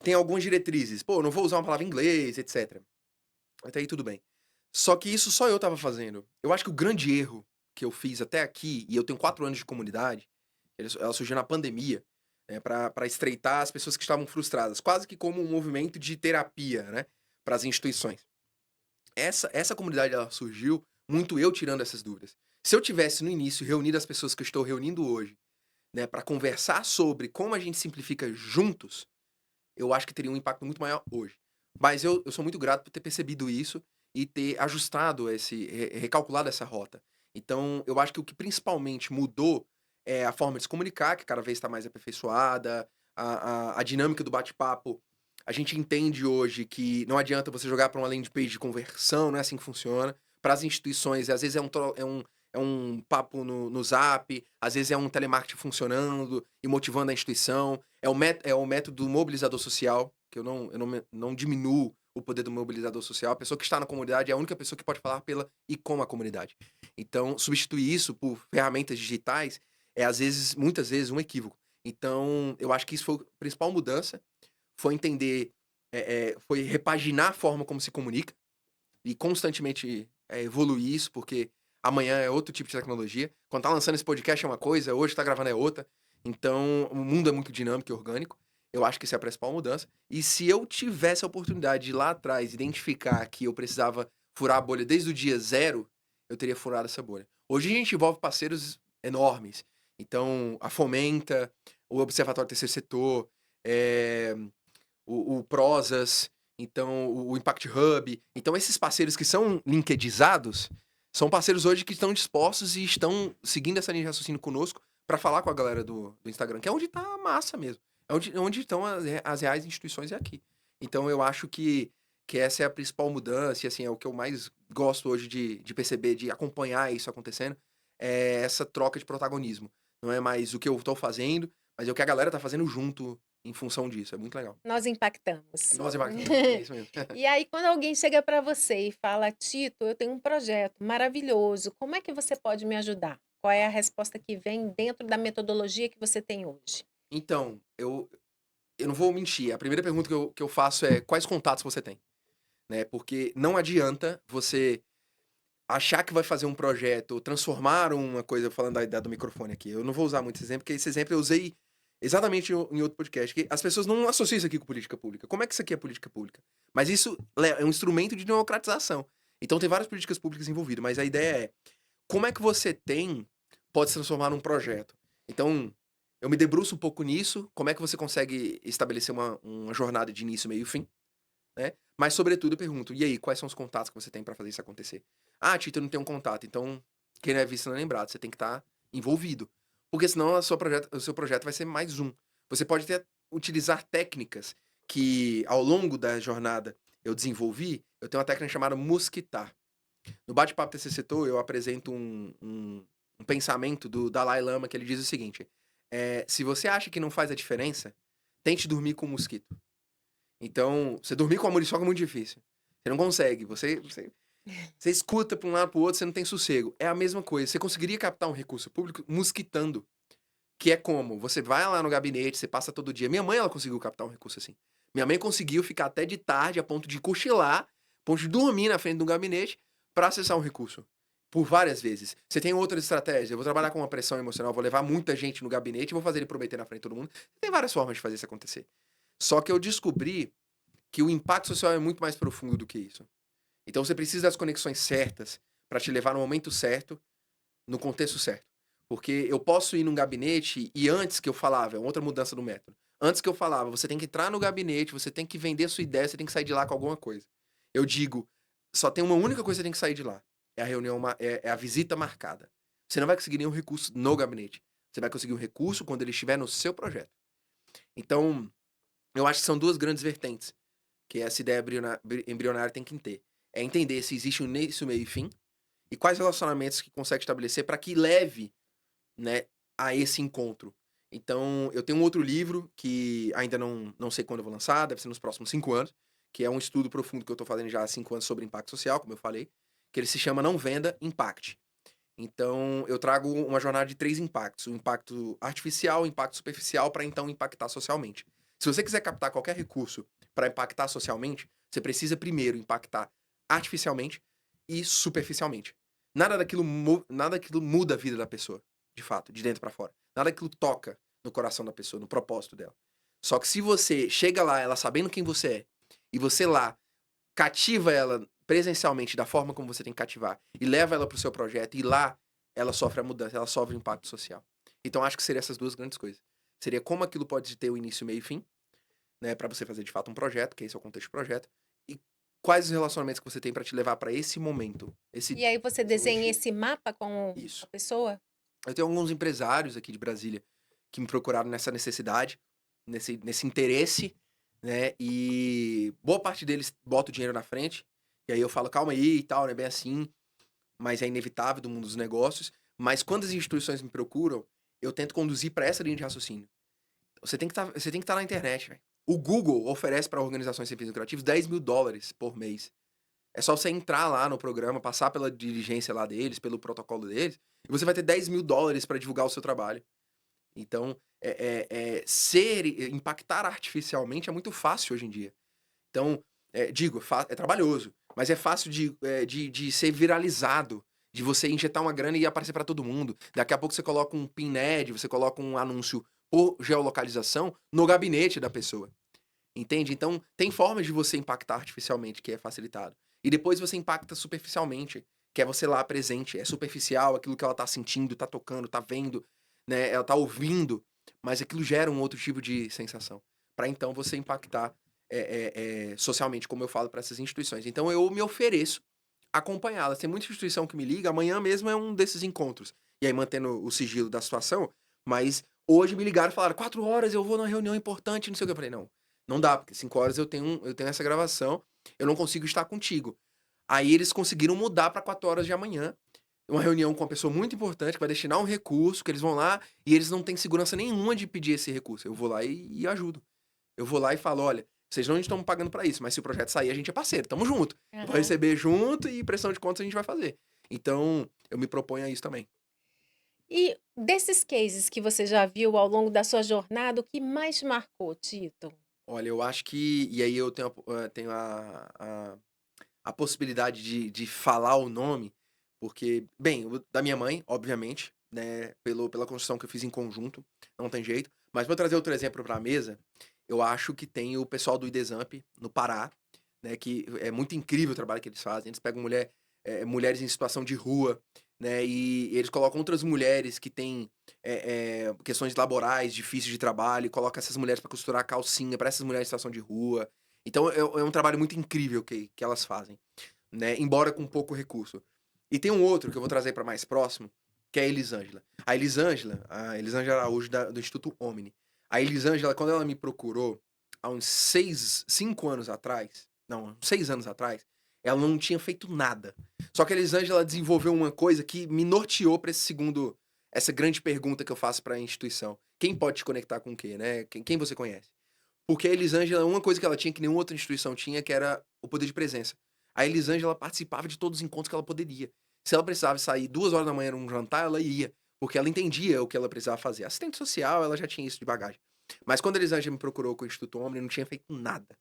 tem algumas diretrizes, pô, não vou usar uma palavra em inglês, etc. Até aí tudo bem. Só que isso só eu tava fazendo. Eu acho que o grande erro que eu fiz até aqui, e eu tenho 4 anos de comunidade, ela surgiu na pandemia, né, para estreitar as pessoas que estavam frustradas, quase que como um movimento de terapia, né, para as instituições. Essa comunidade ela surgiu muito eu tirando essas dúvidas. Se eu tivesse no início reunido as pessoas que eu estou reunindo hoje, né, para conversar sobre como a gente simplifica juntos, eu acho que teria um impacto muito maior hoje. Mas eu sou muito grato por ter percebido isso e ter ajustado recalculado essa rota. Então, eu acho que o que principalmente mudou é a forma de se comunicar, que cada vez está mais aperfeiçoada, a dinâmica do bate-papo. A gente entende hoje que não adianta você jogar para uma landing page de conversão, não é assim que funciona. Para as instituições, às vezes é um papo no Zap, às vezes é um telemarketing funcionando e motivando a instituição. É o método mobilizador social, que eu não diminuo o poder do mobilizador social. A pessoa que está na comunidade é a única pessoa que pode falar pela e com a comunidade. Então, substituir isso por ferramentas digitais é, muitas vezes, um equívoco. Então, eu acho que isso foi a principal mudança, foi entender, foi repaginar a forma como se comunica e constantemente evoluir isso, porque amanhã é outro tipo de tecnologia. Quando tá lançando esse podcast é uma coisa, hoje tá gravando é outra. Então, o mundo é muito dinâmico e orgânico. Eu acho que essa é a principal mudança. E se eu tivesse a oportunidade de lá atrás identificar que eu precisava furar a bolha desde o dia zero, eu teria furado essa bolha. Hoje a gente envolve parceiros enormes. Então, a Fomenta, o Observatório Terceiro Setor, o Prosas, então o Impact Hub. Então, esses parceiros que são linkedizados são parceiros hoje que estão dispostos e estão seguindo essa linha de raciocínio conosco para falar com a galera do Instagram, que é onde tá a massa mesmo. É onde estão as reais instituições é aqui. Então, eu acho que essa é a principal mudança e, assim, é o que eu mais gosto hoje de perceber, de acompanhar isso acontecendo, é essa troca de protagonismo. Não é mais o que eu estou fazendo, mas é o que a galera tá fazendo junto em função disso. É muito legal. Nós impactamos. Nós impactamos. É isso mesmo. E aí, quando alguém chega para você e fala: Tito, eu tenho um projeto maravilhoso, como é que você pode me ajudar? Qual é a resposta que vem dentro da metodologia que você tem hoje? Então, eu não vou mentir. A primeira pergunta que eu faço é: quais contatos você tem? Né? Porque não adianta você achar que vai fazer um projeto, transformar uma coisa, falando da ideia do microfone aqui. Eu não vou usar muito esse exemplo, porque esse exemplo eu usei exatamente em outro podcast, que as pessoas não associam isso aqui com política pública. Como é que isso aqui é política pública? Mas isso é um instrumento de democratização. Então tem várias políticas públicas envolvidas, mas a ideia é como é que você pode se transformar num projeto. Então, eu me debruço um pouco nisso, como é que você consegue estabelecer uma jornada de início, meio e fim, né. Mas sobretudo eu pergunto: "E aí, quais são os contatos que você tem para fazer isso acontecer?". "Ah, Tito, eu não tenho um contato", então quem não é visto não é lembrado, você tem que estar envolvido, porque senão o seu projeto vai ser mais um. Você pode até utilizar técnicas que ao longo da jornada eu desenvolvi, eu tenho uma técnica chamada mosquitar. No bate-papo TCC Setor, eu apresento um pensamento do Dalai Lama que ele diz o seguinte: "Se você acha que não faz a diferença, tente dormir com um mosquito". Então, você dormir com a muriçoca é muito difícil. Você não consegue, você escuta para um lado, para o outro, você não tem sossego. É a mesma coisa, você conseguiria captar um recurso público mosquitando, que é como? Você vai lá no gabinete, você passa todo dia. Minha mãe, ela conseguiu captar um recurso assim. Minha mãe conseguiu ficar até de tarde a ponto de cochilar, a ponto de dormir na frente do gabinete para acessar um recurso. Por várias vezes. Você tem outras estratégias. Eu vou trabalhar com uma pressão emocional, vou levar muita gente no gabinete e vou fazer ele prometer na frente de todo mundo. Tem várias formas de fazer isso acontecer. Só que eu descobri que o impacto social é muito mais profundo do que isso. Então você precisa das conexões certas para te levar no momento certo, no contexto certo. Porque eu posso ir num gabinete e antes que eu falava, é outra mudança do método. Antes que eu falava, você tem que entrar no gabinete, você tem que vender sua ideia, você tem que sair de lá com alguma coisa. Eu digo, só tem uma única coisa que você tem que sair de lá. É a reunião, é a visita marcada. Você não vai conseguir nenhum recurso no gabinete. Você vai conseguir um recurso quando ele estiver no seu projeto. Então, eu acho que são duas grandes vertentes que essa ideia embrionária tem que ter. É entender se existe um início, meio e fim, e quais relacionamentos que consegue estabelecer para que leve, né, a esse encontro. Então, eu tenho um outro livro que ainda não sei quando eu vou lançar, deve ser nos próximos 5 anos, que é um estudo profundo que eu estou fazendo já há 5 anos sobre impacto social, como eu falei, que ele se chama Não Venda, Impacte. Então, eu trago uma jornada de 3 impactos: o impacto artificial, o impacto superficial, para então impactar socialmente. Se você quiser captar qualquer recurso para impactar socialmente, você precisa primeiro impactar artificialmente e superficialmente. Nada daquilo muda a vida da pessoa, de fato, de dentro para fora. Nada daquilo toca no coração da pessoa, no propósito dela. Só que se você chega lá, ela sabendo quem você é, e você lá cativa ela presencialmente da forma como você tem que cativar e leva ela para o seu projeto e lá ela sofre a mudança, ela sofre o impacto social. Então acho que seria essas duas grandes coisas. Seria como aquilo pode ter o início, meio e fim, né, para você fazer de fato um projeto, que esse é o contexto do projeto, e quais os relacionamentos que você tem para te levar para esse momento, E aí você essa desenha energia. esse mapa com a Isso. pessoa? Eu tenho alguns empresários aqui de Brasília que me procuraram nessa necessidade, nesse interesse, né, e boa parte deles bota o dinheiro na frente, e aí eu falo: "Calma aí e tal, não é bem assim", mas é inevitável do mundo dos negócios. Mas quando as instituições me procuram, eu tento conduzir para essa linha de raciocínio. Você tem que estar na internet, velho. O Google oferece para organizações sem fins lucrativos $10.000 por mês. É só você entrar lá no programa, passar pela diligência lá deles, pelo protocolo deles, e você vai ter $10.000 para divulgar o seu trabalho. Então, impactar artificialmente é muito fácil hoje em dia. Então, digo, é trabalhoso, mas é fácil de ser viralizado, de você injetar uma grana e aparecer para todo mundo. Daqui a pouco você coloca um PIN-Ad, você coloca um anúncio por geolocalização no gabinete da pessoa, entende? Então, tem formas de você impactar artificialmente que é facilitado. E depois você impacta superficialmente, que é você lá presente. É superficial, aquilo que ela tá sentindo, tá tocando, tá vendo, né, ela tá ouvindo, mas aquilo gera um outro tipo de sensação, para então você impactar, socialmente, como eu falo para essas instituições. Então eu me ofereço a acompanhá-las. Tem muita instituição que me liga, amanhã mesmo é um desses encontros, e aí mantendo o sigilo da situação, mas hoje me ligaram e falaram: "4 horas eu vou numa reunião importante, não sei o quê", eu falei: "Não, não dá, porque 5 horas eu tenho essa gravação, eu não consigo estar contigo". Aí eles conseguiram mudar para 4 horas de amanhã, uma reunião com uma pessoa muito importante que vai destinar um recurso, que eles vão lá e eles não têm segurança nenhuma de pedir esse recurso. Eu vou lá e ajudo. Eu vou lá e falo: "Olha, vocês não estão me pagando para isso, mas se o projeto sair, a gente é parceiro, tamo junto. Eu vou Aham. receber junto e prestação de contas a gente vai fazer". Então, eu me proponho a isso também. E desses cases que você já viu ao longo da sua jornada, o que mais te marcou, Tito? Olha, eu acho que e aí eu tenho a possibilidade de falar o nome, porque, bem, o da minha mãe, obviamente, né, pela construção que eu fiz em conjunto, não tem jeito. Mas pra eu trazer outro exemplo pra mesa, eu acho que tem o pessoal do IDESAMP, no Pará, né, que é muito incrível o trabalho que eles fazem. Eles pegam mulheres em situação de rua, né, e eles colocam outras mulheres que têm, questões laborais difíceis de trabalho e coloca essas mulheres para costurar calcinha para essas mulheres em situação de rua. Então é um trabalho muito incrível que elas fazem, né, embora com pouco recurso. E tem um outro que eu vou trazer para mais próximo, que é a Elisângela. A Elisângela Araújo do Instituto Omni. A Elisângela, quando ela me procurou, há uns 5 anos atrás, não, uns 6 anos atrás, ela não tinha feito nada. Só que a Elisângela desenvolveu uma coisa que me norteou para essa grande pergunta que eu faço para a instituição. Quem pode te conectar com o quê, né? Quem você conhece? Porque a Elisângela, uma coisa que ela tinha que nenhuma outra instituição tinha, que era o poder de presença. A Elisângela participava de todos os encontros que ela poderia. Se ela precisava sair 2 horas da manhã num jantar, ela ia, porque ela entendia o que ela precisava fazer. Assistente social, ela já tinha isso de bagagem. Mas quando a Elisângela me procurou com o Instituto Omni, não tinha feito nada.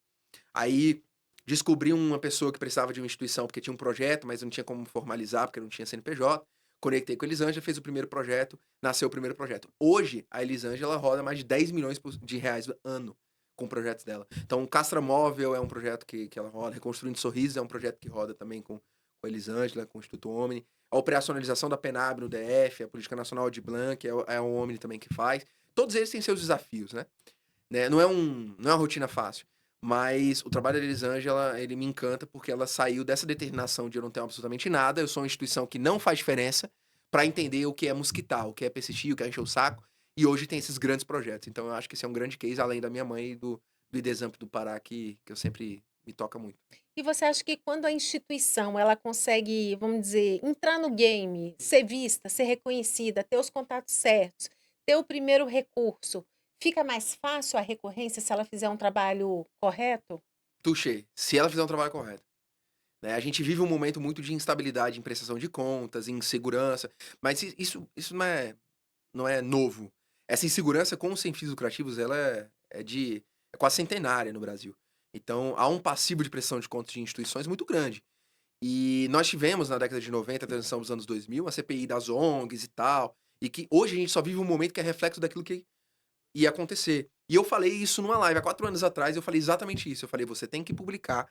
Aí descobri uma pessoa que precisava de uma instituição porque tinha um projeto, mas não tinha como formalizar porque não tinha CNPJ. Conectei com a Elisângela, fez o primeiro projeto, nasceu o primeiro projeto. Hoje, a Elisângela roda mais de 10 milhões de reais ano com projetos dela. Então, o Castra Móvel é um projeto que ela roda, Reconstruindo Sorrisos é um projeto que roda também com a Elisângela, com o Instituto Omni. A operacionalização da PNAB no DF, a Política Nacional de Blanc, é o Omni também que faz. Todos eles têm seus desafios, né? Não é uma rotina fácil. Mas o trabalho da Elisângela, ele me encanta porque ela saiu dessa determinação de eu não ter absolutamente nada, eu sou uma instituição que não faz diferença, para entender o que é mosquitar, o que é persistir, o que é encher o saco, e hoje tem esses grandes projetos. Então eu acho que esse é um grande case, além da minha mãe e do IDESAMP do Pará, que eu sempre me toca muito. E você acha que quando a instituição ela consegue, vamos dizer, entrar no game, ser vista, ser reconhecida, ter os contatos certos, ter o primeiro recurso, fica mais fácil a recorrência se ela fizer um trabalho correto? Touché, se ela fizer um trabalho correto. Né? A gente vive um momento muito de instabilidade em prestação de contas, em insegurança, mas isso não é novo. Essa insegurança com os sem fins lucrativos, ela é quase centenária no Brasil. Então, há um passivo de prestação de contas de instituições muito grande. E nós tivemos, na década de 90, a transição dos anos 2000, a CPI das ONGs e tal, e que hoje a gente só vive um momento que é reflexo daquilo que ia acontecer. E eu falei isso numa live há 4 anos atrás, eu falei exatamente isso. Eu falei, você tem que publicar,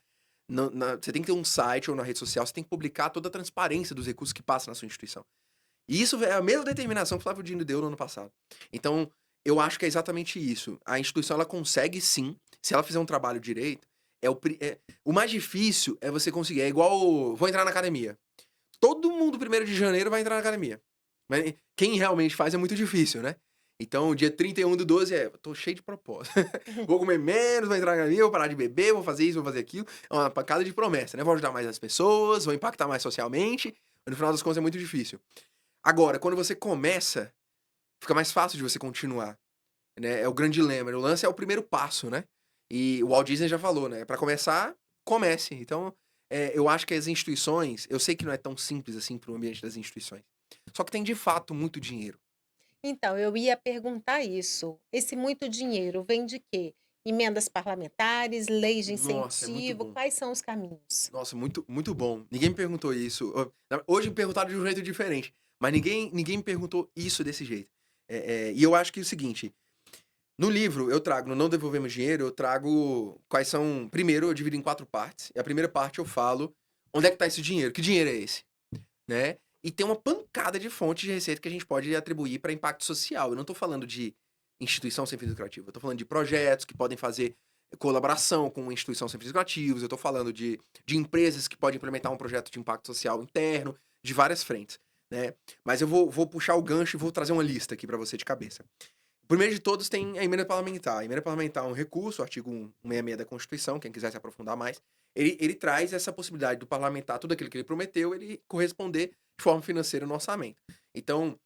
você tem que ter um site ou na rede social, você tem que publicar toda a transparência dos recursos que passam na sua instituição. E isso é a mesma determinação que o Flávio Dino deu no ano passado. Então, eu acho que é exatamente isso. A instituição, ela consegue sim, se ela fizer um trabalho direito, o mais difícil é você conseguir. É igual, vou entrar na academia. Todo mundo, 1º de janeiro, vai entrar na academia. Mas quem realmente faz é muito difícil, né? Então, dia 31/12 tô cheio de propósito. Vou comer menos, vou entrar na academia, vou parar de beber, vou fazer isso, vou fazer aquilo. É uma pancada de promessa, né? Vou ajudar mais as pessoas, vou impactar mais socialmente. Mas no final das contas é muito difícil. Agora, quando você começa, fica mais fácil de você continuar, né? É o grande lema. O lance é o primeiro passo, né? E o Walt Disney já falou, né? Para começar, comece. Então, eu acho que as instituições, eu sei que não é tão simples assim para o ambiente das instituições. Só que tem de fato muito dinheiro. Então, eu ia perguntar isso. Esse muito dinheiro vem de quê? Emendas parlamentares, leis de Nossa, é muito incentivo, bom. quais são os caminhos? Nossa, muito, muito bom. Ninguém me perguntou isso. Hoje me perguntaram de um jeito diferente, mas ninguém me perguntou isso desse jeito. E eu acho que é o seguinte: no livro eu trago, no Não Devolvemos Dinheiro, eu trago quais são. Primeiro, eu divido em 4 partes. E a primeira parte eu falo onde é que tá esse dinheiro, que dinheiro é esse, né? E tem uma pancada de fontes de receita que a gente pode atribuir para impacto social. Eu não tô falando de instituição sem fins lucrativos, eu tô falando de projetos que podem fazer colaboração com uma instituição sem fins lucrativos, eu tô falando de empresas que podem implementar um projeto de impacto social interno, de várias frentes, né? Mas eu vou puxar o gancho e vou trazer uma lista aqui para você de cabeça. O primeiro de todos tem a emenda parlamentar. A emenda parlamentar é um recurso, o artigo 166 da Constituição, quem quiser se aprofundar mais. Ele traz essa possibilidade do parlamentar, tudo aquilo que ele prometeu, ele corresponder de forma financeira no orçamento. Então,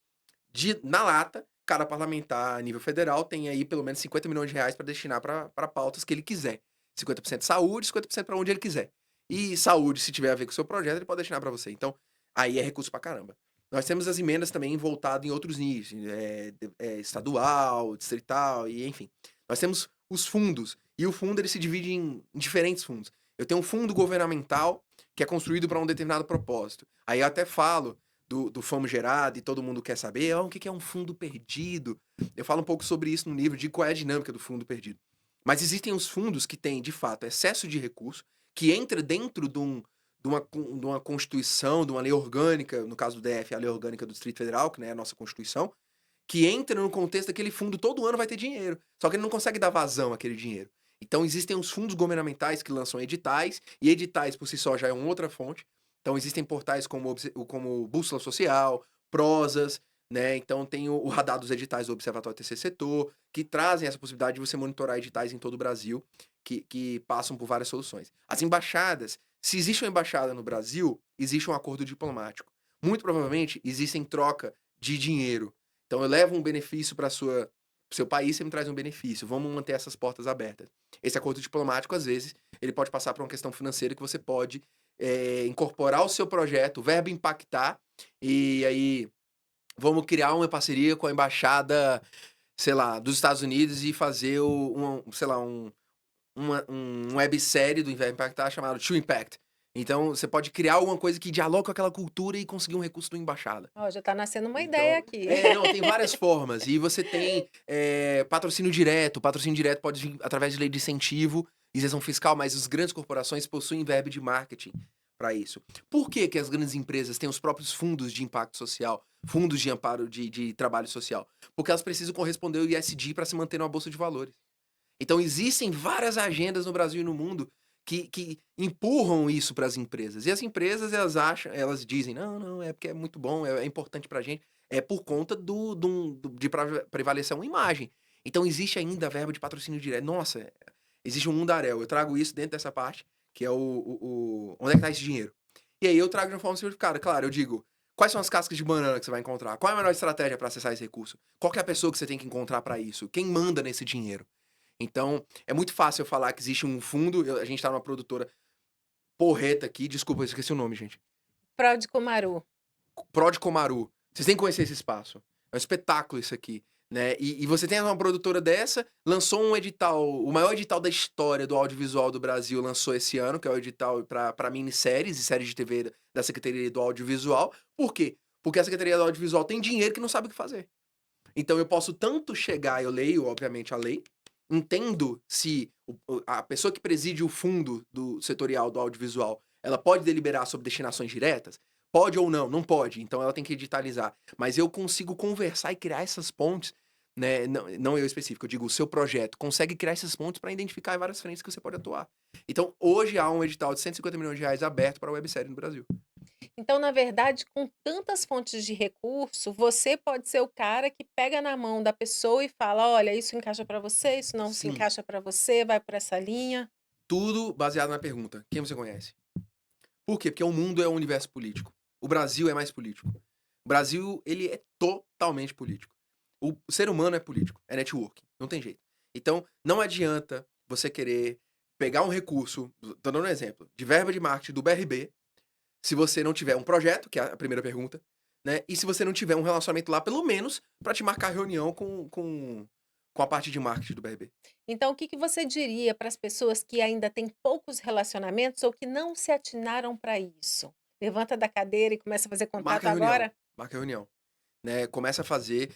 na lata, cada parlamentar a nível federal tem aí pelo menos 50 milhões de reais para destinar para pautas que ele quiser. 50% saúde, 50% para onde ele quiser. E saúde, se tiver a ver com o seu projeto, ele pode destinar para você. Então, aí é recurso pra caramba. Nós temos as emendas também voltado em outros níveis, estadual, distrital, e enfim. Nós temos os fundos, e o fundo ele se divide em diferentes fundos. Eu tenho um fundo governamental que é construído para um determinado propósito. Aí eu até falo do famigerado e todo mundo quer saber, o que é um fundo perdido. Eu falo um pouco sobre isso no livro, de qual é a dinâmica do fundo perdido. Mas existem os fundos que têm, de fato, excesso de recurso, que entra dentro de uma constituição, de uma lei orgânica, no caso do DF, a lei orgânica do Distrito Federal, que, né, é a nossa Constituição, que entra no contexto daquele fundo, todo ano vai ter dinheiro. Só que ele não consegue dar vazão àquele dinheiro. Então existem os fundos governamentais que lançam editais, e editais por si só já é uma outra fonte. Então existem portais como Bússola Social, Prosas, né? Então tem o radar dos editais do Observatório Terceiro Setor, que trazem essa possibilidade de você monitorar editais em todo o Brasil, que passam por várias soluções. As embaixadas, se existe uma embaixada no Brasil, existe um acordo diplomático. Muito provavelmente existem troca de dinheiro. Então eu levo um benefício para seu país, você me traz um benefício. Vamos manter essas portas abertas. Esse acordo diplomático, às vezes, ele pode passar por uma questão financeira que você pode incorporar o seu projeto, o verbo impactar, e aí vamos criar uma parceria com a embaixada, sei lá, dos Estados Unidos e fazer sei lá, uma websérie do Verbo Impactar chamado To Impact. Então, você pode criar alguma coisa que dialogue com aquela cultura e conseguir um recurso da embaixada. Ó, já tá nascendo uma ideia Então, aqui. não, tem várias formas. E você tem patrocínio direto. O patrocínio direto pode vir através de lei de incentivo, isenção fiscal, mas as grandes corporações possuem verba de marketing para isso. Por que que as grandes empresas têm os próprios fundos de impacto social, fundos de amparo de trabalho social? Porque elas precisam corresponder ao ISD para se manter numa bolsa de valores. Então, existem várias agendas no Brasil e no mundo que empurram isso para as empresas. E as empresas, elas dizem, não, é porque é muito bom, é importante para a gente. É por conta de prevalecer uma imagem. Então, existe ainda verba de patrocínio direto. Nossa, existe um mundaréu. Eu trago isso dentro dessa parte, que é onde é que tá esse dinheiro? E aí eu trago de uma forma simplificada. Claro, eu digo, quais são as cascas de banana que você vai encontrar? Qual é a melhor estratégia para acessar esse recurso? Qual que é a pessoa que você tem que encontrar para isso? Quem manda nesse dinheiro? Então, é muito fácil eu falar que existe um fundo, a gente tá numa produtora porreta aqui, desculpa, eu esqueci o nome, gente. Prod Comaru. Prod Comaru. Vocês têm que conhecer esse espaço. É um espetáculo isso aqui, né? E você tem uma produtora dessa, lançou um edital, o maior edital da história do audiovisual do Brasil lançou esse ano, que é o edital para minisséries e séries de TV da Secretaria do Audiovisual. Por quê? Porque a Secretaria do Audiovisual tem dinheiro que não sabe o que fazer. Então eu posso tanto chegar, eu leio, obviamente, a lei, entendo se a pessoa que preside o fundo do setorial do audiovisual, ela pode deliberar sobre destinações diretas? Pode ou não? Não pode. Então ela tem que editalizar. Mas eu consigo conversar e criar essas pontes, né? Não eu específico, eu digo o seu projeto. Consegue criar essas pontes para identificar várias frentes que você pode atuar. Então hoje há um edital de 150 milhões de reais aberto para a websérie no Brasil. Então, na verdade, com tantas fontes de recurso, você pode ser o cara que pega na mão da pessoa e fala: olha, isso encaixa para você, isso não se Sim, encaixa para você, vai por essa linha. tudo baseado na pergunta: quem você conhece? Por quê? Porque o mundo é um universo político. O Brasil é mais político. O Brasil, ele é totalmente político. O ser humano é político, é networking, não tem jeito. Então, não adianta você querer pegar um recurso, tô dando um exemplo, de verba de marketing do BRB, se você não tiver um projeto, que é a primeira pergunta, né? E se você não tiver um relacionamento lá, pelo menos, para te marcar reunião com a parte de marketing do BRB. Então, o que que você diria para as pessoas que ainda têm poucos relacionamentos ou que não se atinaram para isso? Levanta da cadeira e começa a fazer contato Marca a reunião, agora? marca a reunião. Né, começa a fazer,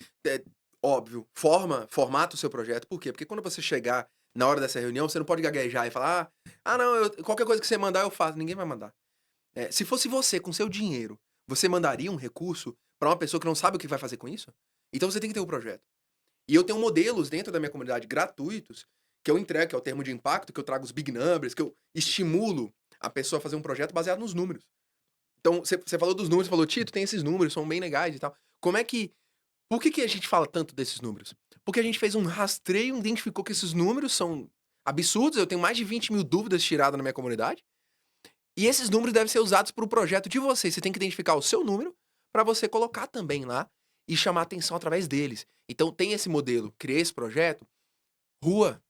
óbvio, formata o seu projeto. Por quê? Porque quando você chegar na hora dessa reunião, você não pode gaguejar e falar: não, qualquer coisa que você mandar eu faço. Ninguém vai mandar. Se fosse você, com seu dinheiro, você mandaria um recurso para uma pessoa que não sabe o que vai fazer com isso? Então você tem que ter um projeto. E eu tenho modelos dentro da minha comunidade gratuitos que eu entrego, que é o termo de impacto, que eu trago os big numbers, que eu estimulo a pessoa a fazer um projeto baseado nos números. Então, você falou dos números, você falou, Tito, tem esses números, são bem legais e tal. Como é que. Por que a gente fala tanto desses números? Porque a gente fez um rastreio, identificou que esses números são absurdos. Eu tenho mais de 20 mil dúvidas tiradas na minha comunidade. E esses números devem ser usados para o projeto de vocês. Você tem que identificar o seu número para você colocar também lá e chamar atenção através deles. Então, tem esse modelo. Criei esse projeto. Rua.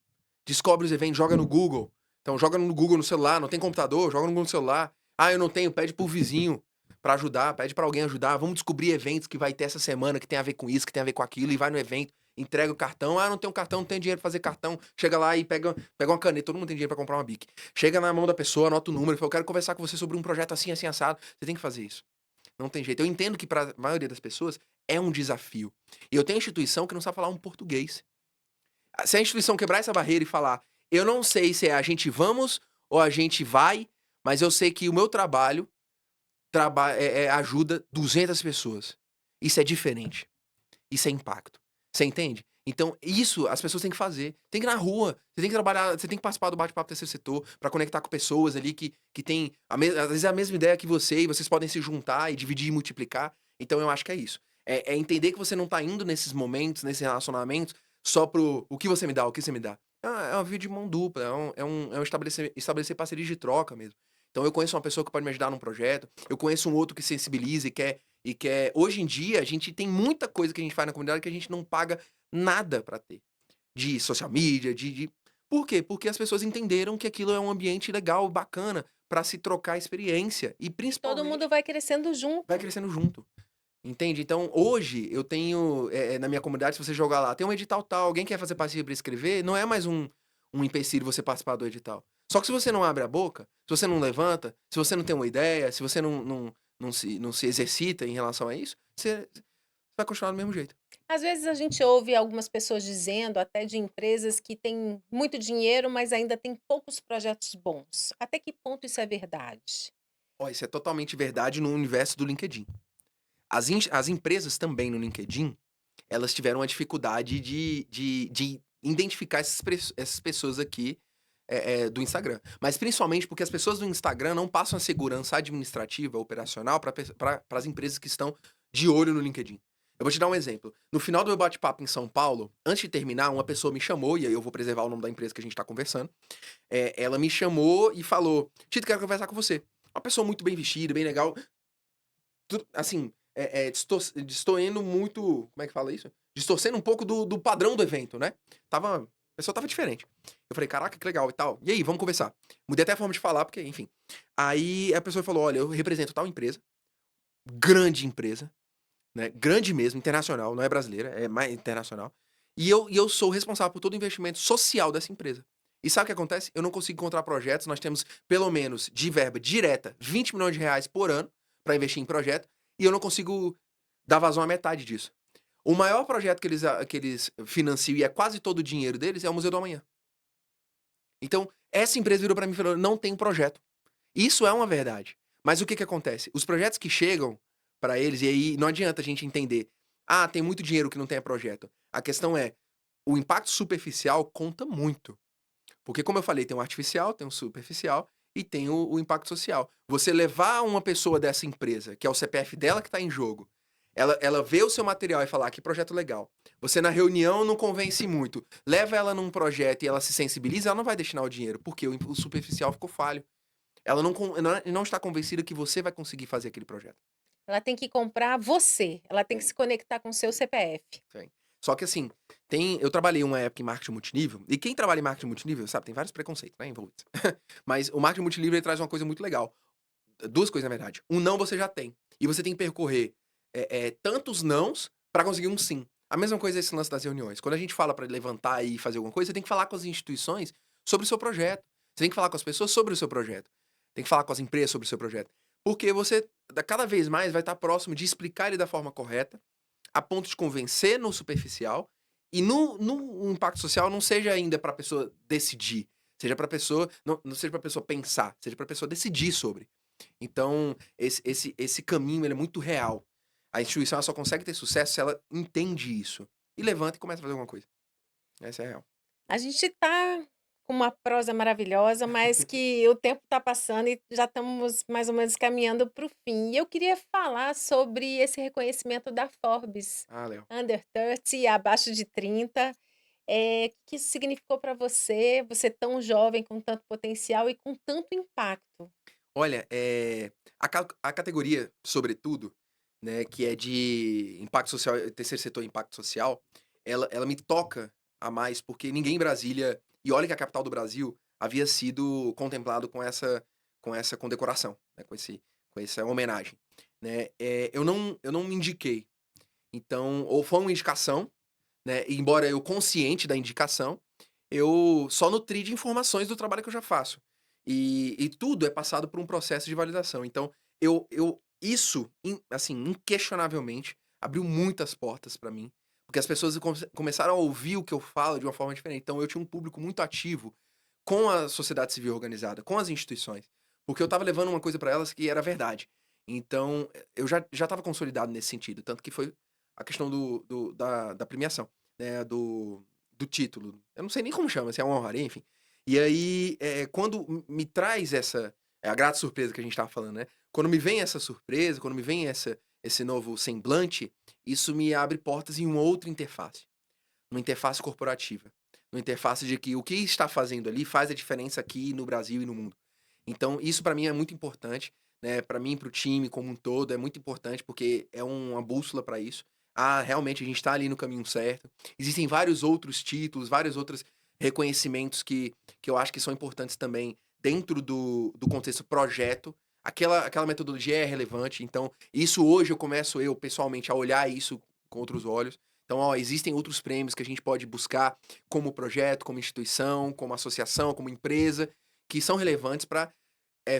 Descobre os eventos, joga no Google. Então, joga no Google no celular. Não tem computador, joga no Google no celular. Eu não tenho, pede pro vizinho pra ajudar, pede pra alguém ajudar. Vamos descobrir eventos que vai ter essa semana que tem a ver com isso, que tem a ver com aquilo, e vai no evento, entrega o cartão. Não tenho cartão, não tenho dinheiro pra fazer cartão. Chega lá e pega uma caneta, todo mundo tem dinheiro pra comprar uma Bic. Chega na mão da pessoa, anota o número, fala, eu quero conversar com você sobre um projeto assim, assim, assado. Você tem que fazer isso. Não tem jeito. Eu entendo que pra maioria das pessoas é um desafio. E eu tenho instituição que não sabe falar um português. Se a instituição quebrar essa barreira e falar, eu não sei se é a gente vamos ou a gente vai, mas eu sei que o meu trabalho ajuda 200 pessoas. Isso é diferente. Isso é impacto. Você entende? Então, isso as pessoas têm que fazer. Tem que ir na rua, você tem que trabalhar, você tem que participar do bate-papo terceiro setor pra conectar com pessoas ali que têm às vezes a mesma ideia que você e vocês podem se juntar e dividir e multiplicar. Então eu acho que é isso. É entender que você não tá indo nesses momentos, nesses relacionamentos, só pro o que você me dá, o que você me dá. É uma via de mão dupla, é um estabelecer parcerias de troca mesmo. Então eu conheço uma pessoa que pode me ajudar num projeto, eu conheço um outro que sensibiliza e quer hoje em dia, a gente tem muita coisa que a gente faz na comunidade que a gente não paga nada pra ter. De social media, de por quê? Porque as pessoas entenderam que aquilo é um ambiente legal, bacana, pra se trocar experiência e E todo mundo principalmente vai crescendo vai junto. crescendo junto, entende? Então hoje eu tenho, na minha comunidade, se você jogar lá, tem um edital tal, alguém quer fazer parceria pra escrever, não é mais um empecilho você participar do edital. Só que se você não abre a boca, se você não levanta, se você não tem uma ideia, se você não se exercita em relação a isso, você vai continuar do mesmo jeito. Às vezes a gente ouve algumas pessoas dizendo, até de empresas que têm muito dinheiro, mas ainda tem poucos projetos bons. Até que ponto isso é verdade? Ó, isso é totalmente verdade no universo do LinkedIn. As empresas também no LinkedIn, elas tiveram uma dificuldade de identificar essas pessoas aqui do Instagram. Mas principalmente porque as pessoas do Instagram não passam a segurança administrativa, operacional, para as empresas que estão de olho no LinkedIn. Eu vou te dar um exemplo. No final do meu bate-papo em São Paulo, antes de terminar, uma pessoa me chamou, e aí eu vou preservar o nome da empresa que a gente está conversando. Ela me chamou e falou: Tito, quero conversar com você. Uma pessoa muito bem vestida, bem legal, assim, destoando muito. Como é que fala isso? Distorcendo um pouco do padrão do evento, né? A pessoa tava diferente. Eu falei, caraca, que legal e tal. E aí, vamos conversar. Mudei até a forma de falar, porque, enfim. Aí a pessoa falou: olha, eu represento tal empresa, grande empresa, né? Grande mesmo, internacional, não é brasileira, é mais internacional. E eu sou responsável por todo o investimento social dessa empresa. E sabe o que acontece? Eu não consigo encontrar projetos. Nós temos, pelo menos, de verba direta, 20 milhões de reais por ano para investir em projeto. E eu não consigo dar vazão à metade disso. O maior projeto que eles financiam e é quase todo o dinheiro deles é o Museu do Amanhã. Então, essa empresa virou para mim e falou: não tem projeto. Isso é uma verdade. Mas o que que acontece? Os projetos que chegam para eles, e aí não adianta a gente entender, ah, tem muito dinheiro que não tem projeto. A questão é, o impacto superficial conta muito. Porque, como eu falei, tem o artificial, tem o superficial e tem o impacto social. Você levar uma pessoa dessa empresa, que é o CPF dela que está em jogo, ela vê o seu material e falar: "Ah, que projeto legal. Você na reunião não convence muito. Leva ela num projeto e ela se sensibiliza, ela não vai destinar o dinheiro, porque o superficial ficou falho. Ela não está convencida que você vai conseguir fazer aquele projeto. Ela tem que comprar você, ela tem que Tem, se conectar com o seu CPF. tem. Só que assim, eu trabalhei uma época em marketing multinível, e quem trabalha em marketing multinível, sabe, tem vários preconceitos, né, envolvidos. Mas o marketing multinível ele traz uma coisa muito legal. Duas coisas, na verdade. Um não você já tem. E você tem que percorrer tantos nãos pra conseguir um sim. A mesma coisa é esse lance das reuniões. Quando a gente fala pra levantar e fazer alguma coisa, você tem que falar com as instituições sobre o seu projeto. Você tem que falar com as pessoas sobre o seu projeto. Tem que falar com as empresas sobre o seu projeto. Porque você, cada vez mais, vai estar próximo de explicar ele da forma correta, a ponto de convencer no superficial, e no impacto social não seja ainda pra pessoa decidir. Seja pra pessoa. Não seja pra pessoa pensar, seja pra pessoa decidir sobre. Então, esse caminho ele é muito real. A instituição ela só consegue ter sucesso se ela entende isso. E levanta e começa a fazer alguma coisa. Essa é a real. A gente tá com uma prosa maravilhosa, mas que o tempo tá passando e já estamos mais ou menos caminhando para o fim. E eu queria falar sobre esse reconhecimento da Forbes, Ah, Léo. Under 30, abaixo de 30. O que isso significou para você, você tão jovem, com tanto potencial e com tanto impacto? Olha, a categoria, sobretudo, né, que é de impacto social, terceiro setor e impacto social, ela me toca a mais, porque ninguém em Brasília, e olha que a capital do Brasil havia sido contemplado com essa condecoração, né, com essa homenagem, né. Eu não me indiquei. Então, ou foi uma indicação, né, e embora eu consciente da indicação, eu só nutri de informações do trabalho que eu já faço. E tudo é passado por um processo de validação. Então, isso, assim, inquestionavelmente, abriu muitas portas pra mim, porque as pessoas começaram a ouvir o que eu falo de uma forma diferente. Então, eu tinha um público muito ativo com a sociedade civil organizada, com as instituições. porque eu estava levando uma coisa para elas que era verdade. Então, eu já estava consolidado nesse sentido, tanto que foi a questão da premiação, né, do título. Eu não sei nem como chama, se é uma honraria, enfim. E aí, quando me traz essa a grata surpresa que a gente estava falando, né, quando me vem essa surpresa, quando me vem esse novo semblante, isso me abre portas em uma outra interface, uma interface corporativa, uma interface de que o que está fazendo ali faz a diferença aqui no Brasil e no mundo. Então isso para mim é muito importante, né, para mim, para o time como um todo, é muito importante, porque é uma bússola para isso. Ah, realmente a gente está ali no caminho certo. Existem vários outros títulos, vários outros reconhecimentos que eu acho que são importantes também dentro do contexto projeto. Aquela metodologia é relevante, então isso hoje eu pessoalmente a olhar isso com outros olhos. Então, ó, existem outros prêmios que a gente pode buscar como projeto, como instituição, como associação, como empresa, que são relevantes para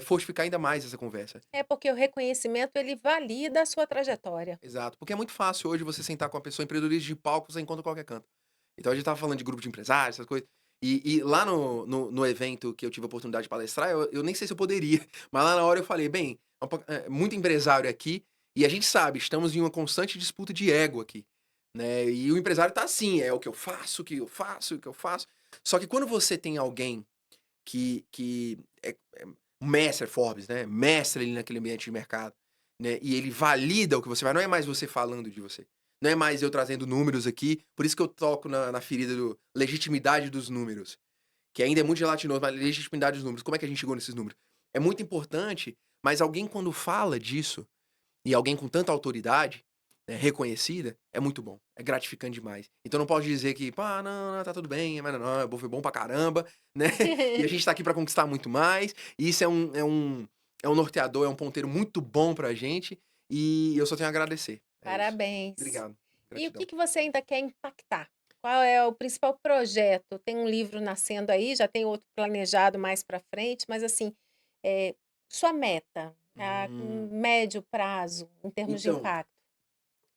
fortificar ainda mais essa conversa. É porque o reconhecimento ele valida a sua trajetória. Exato, porque é muito fácil hoje você sentar com uma pessoa, empreendedorismo de palco, você encontra em qualquer canto. Então a gente estava falando de grupo de empresários, essas coisas, e lá no evento que eu tive a oportunidade de palestrar, eu nem sei se eu poderia, mas lá na hora eu falei: "Bem, muito empresário aqui, e a gente sabe, estamos em uma constante disputa de ego aqui, né, e o empresário tá assim, é o que eu faço, o que eu faço, o que eu faço". Só que quando você tem alguém que é um mestre, Forbes, né, mestre ali naquele ambiente de mercado, né, e ele valida o que você vai, não é mais você falando de você, não é mais eu trazendo números aqui, por isso que eu toco na ferida do legitimidade dos números, que ainda é muito gelatinoso, mas legitimidade dos números, como é que a gente chegou nesses números? É muito importante, mas alguém quando fala disso, e alguém com tanta autoridade, né, reconhecida, é muito bom, é gratificante demais. Então não pode dizer que: "Pá, não, não, tá tudo bem, mas não, foi bom pra caramba", né, e a gente tá aqui pra conquistar muito mais, e isso é um norteador, é um ponteiro muito bom pra gente, e eu só tenho a agradecer. É isso. Parabéns. Obrigado. E o Gratidão. que que você ainda quer impactar? Qual é o principal projeto? Tem um livro nascendo aí, já tem outro planejado mais para frente, mas assim, sua meta, a Hum. médio prazo, em termos de Então, impacto?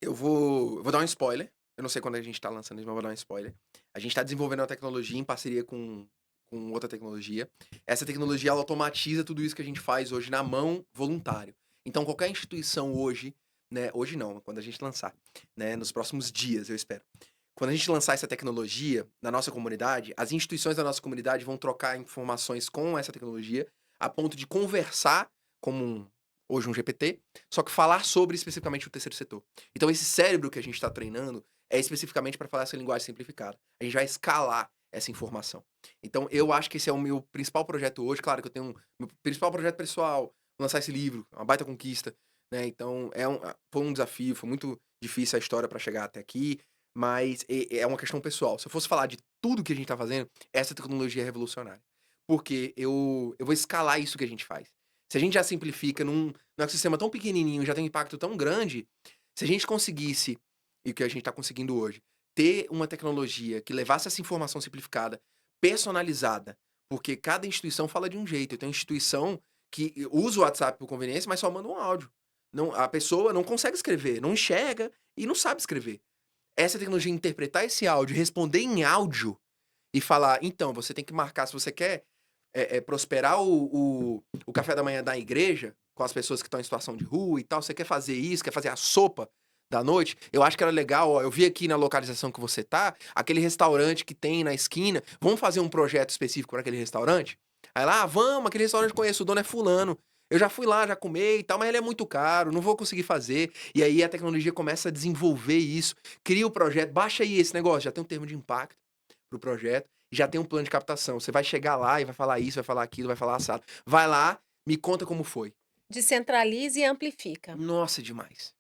eu vou dar um spoiler, eu não sei quando a gente tá lançando isso, mas eu vou dar um spoiler. A gente tá desenvolvendo uma tecnologia em parceria com outra tecnologia. Essa tecnologia, ela automatiza tudo isso que a gente faz hoje na mão, voluntário. Então qualquer instituição hoje, né, hoje não, quando a gente lançar, né, nos próximos dias, eu espero. Quando a gente lançar essa tecnologia na nossa comunidade, as instituições da nossa comunidade vão trocar informações com essa tecnologia, a ponto de conversar como hoje um GPT, só que falar sobre especificamente o terceiro setor. Então esse cérebro que a gente está treinando é especificamente para falar essa linguagem simplificada. A gente vai escalar essa informação. Então eu acho que esse é o meu principal projeto hoje. Claro que eu tenho meu principal projeto pessoal, lançar esse livro, uma baita conquista, né? Então foi um desafio, foi muito difícil a história para chegar até aqui, mas é uma questão pessoal. Se eu fosse falar de tudo que a gente está fazendo, essa tecnologia é revolucionária. Porque eu vou escalar isso que a gente faz. Se a gente já simplifica num ecossistema tão pequenininho, já tem um impacto tão grande, se a gente conseguisse, e o que a gente está conseguindo hoje, ter uma tecnologia que levasse essa informação simplificada, personalizada, porque cada instituição fala de um jeito. Eu tenho instituição que usa o WhatsApp por conveniência, mas só manda um áudio. Não, a pessoa não consegue escrever, não enxerga e não sabe escrever. Essa tecnologia interpretar esse áudio, responder em áudio e falar: "Então, você tem que marcar se você quer, prosperar o café da manhã da igreja, com as pessoas que estão em situação de rua e tal, você quer fazer isso, quer fazer a sopa da noite, eu acho que era legal, ó, eu vi aqui na localização que você tá, aquele restaurante que tem na esquina, vamos fazer um projeto específico para aquele restaurante?" Aí lá: "Ah, vamos, aquele restaurante eu conheço, o dono é fulano. Eu já fui lá, já comi e tal, mas ele é muito caro, não vou conseguir fazer." E aí a tecnologia começa a desenvolver isso, cria o projeto, baixa aí esse negócio, já tem um termo de impacto para o projeto, e já tem um plano de captação. Você vai chegar lá e vai falar isso, vai falar aquilo, vai falar assado. Vai lá, me conta como foi. Descentraliza e amplifica. Nossa, demais.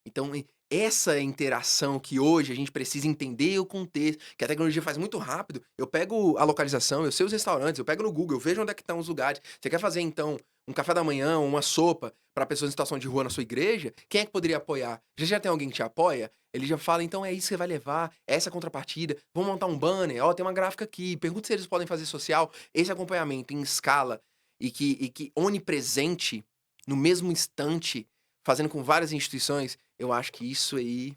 Então, essa interação que hoje a gente precisa entender o contexto, que a tecnologia faz muito rápido. Eu pego a localização, eu sei os restaurantes, eu pego no Google, eu vejo onde é que estão os lugares. Você quer fazer, então, um café da manhã, uma sopa para pessoas em situação de rua na sua igreja? Quem é que poderia apoiar? Já tem alguém que te apoia? Ele já fala, então é isso que você vai levar, essa é a contrapartida. Vamos montar um banner, ó, tem uma gráfica aqui. Pergunta se eles podem fazer social. Esse acompanhamento em escala e que onipresente, no mesmo instante, fazendo com várias instituições, eu acho que isso aí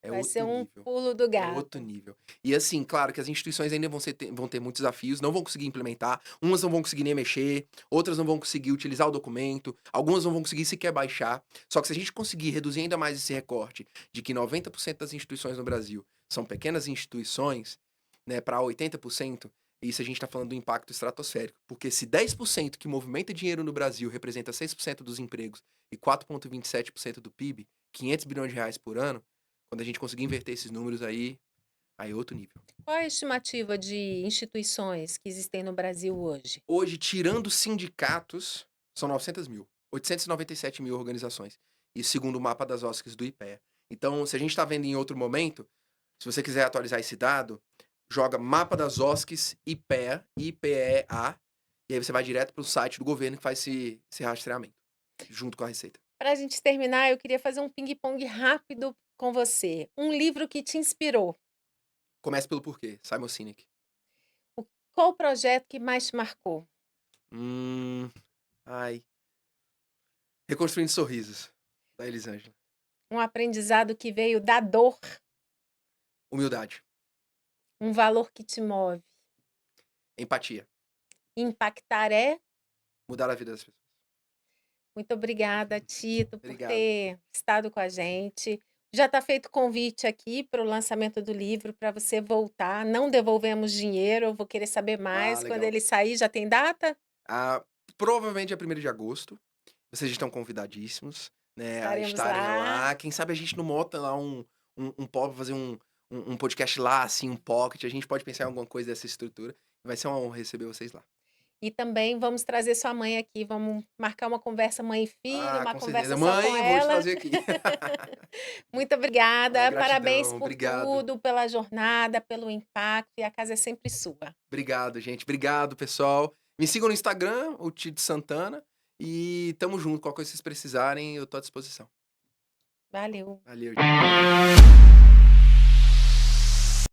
É Vai ser outro um nível. pulo do É outro gato. nível. E assim, claro que as instituições ainda vão ter muitos desafios, não vão conseguir implementar, umas não vão conseguir nem mexer, outras não vão conseguir utilizar o documento, algumas não vão conseguir sequer baixar. Só que se a gente conseguir reduzir ainda mais esse recorte de que 90% das instituições no Brasil são pequenas instituições, né, para 80%, isso a gente está falando do impacto estratosférico. Porque se 10% que movimenta dinheiro no Brasil representa 6% dos empregos e 4,27% do PIB, 500 bilhões de reais por ano, quando a gente conseguir inverter esses números aí é outro nível. Qual a estimativa de instituições que existem no Brasil hoje? Hoje, tirando sindicatos, são 900 mil. 897 mil organizações. Isso segundo o mapa das OSCs do IPEA. Então, se a gente está vendo em outro momento, se você quiser atualizar esse dado, joga mapa das OSCs IPEA, IPEA, e aí você vai direto para o site do governo que faz esse rastreamento, junto com a Receita. Para a gente terminar, eu queria fazer um ping-pong rápido com você. Um livro que te inspirou. Comece pelo porquê, Simon Sinek. Qual o projeto que mais te marcou? Hum, ai. Reconstruindo Sorrisos, da Elisângela. Um aprendizado que veio da dor, Humildade, um valor que te move. empatia, Impactar é. mudar a vida das pessoas. Muito obrigada, Tito, por Obrigado. ter estado com a gente. Já está feito o convite aqui para o lançamento do livro, para você voltar. Não devolvemos dinheiro, eu vou querer saber Ah, mais. Quando legal. ele sair, já tem data? Ah, provavelmente é 1º de agosto. Vocês estão convidadíssimos, né, a Estaremos estarem lá. lá. Quem sabe a gente não monta lá um pop, fazer um podcast lá, assim, um pocket. A gente pode pensar em alguma coisa dessa estrutura. Vai ser uma honra receber vocês lá. E também vamos trazer sua mãe aqui, vamos marcar uma conversa mãe e filho, Ah, uma com certeza. conversa só com Mãe, vou te ela. trazer aqui. Muito Ah, obrigada, parabéns gratidão, por obrigado. tudo, pela jornada, pelo impacto, e a casa é sempre sua. Obrigado, gente. Obrigado, pessoal. Me sigam no Instagram, o Tito Santana. E tamo junto. Qualquer coisa que vocês precisarem, eu tô à disposição. Valeu. Valeu, gente.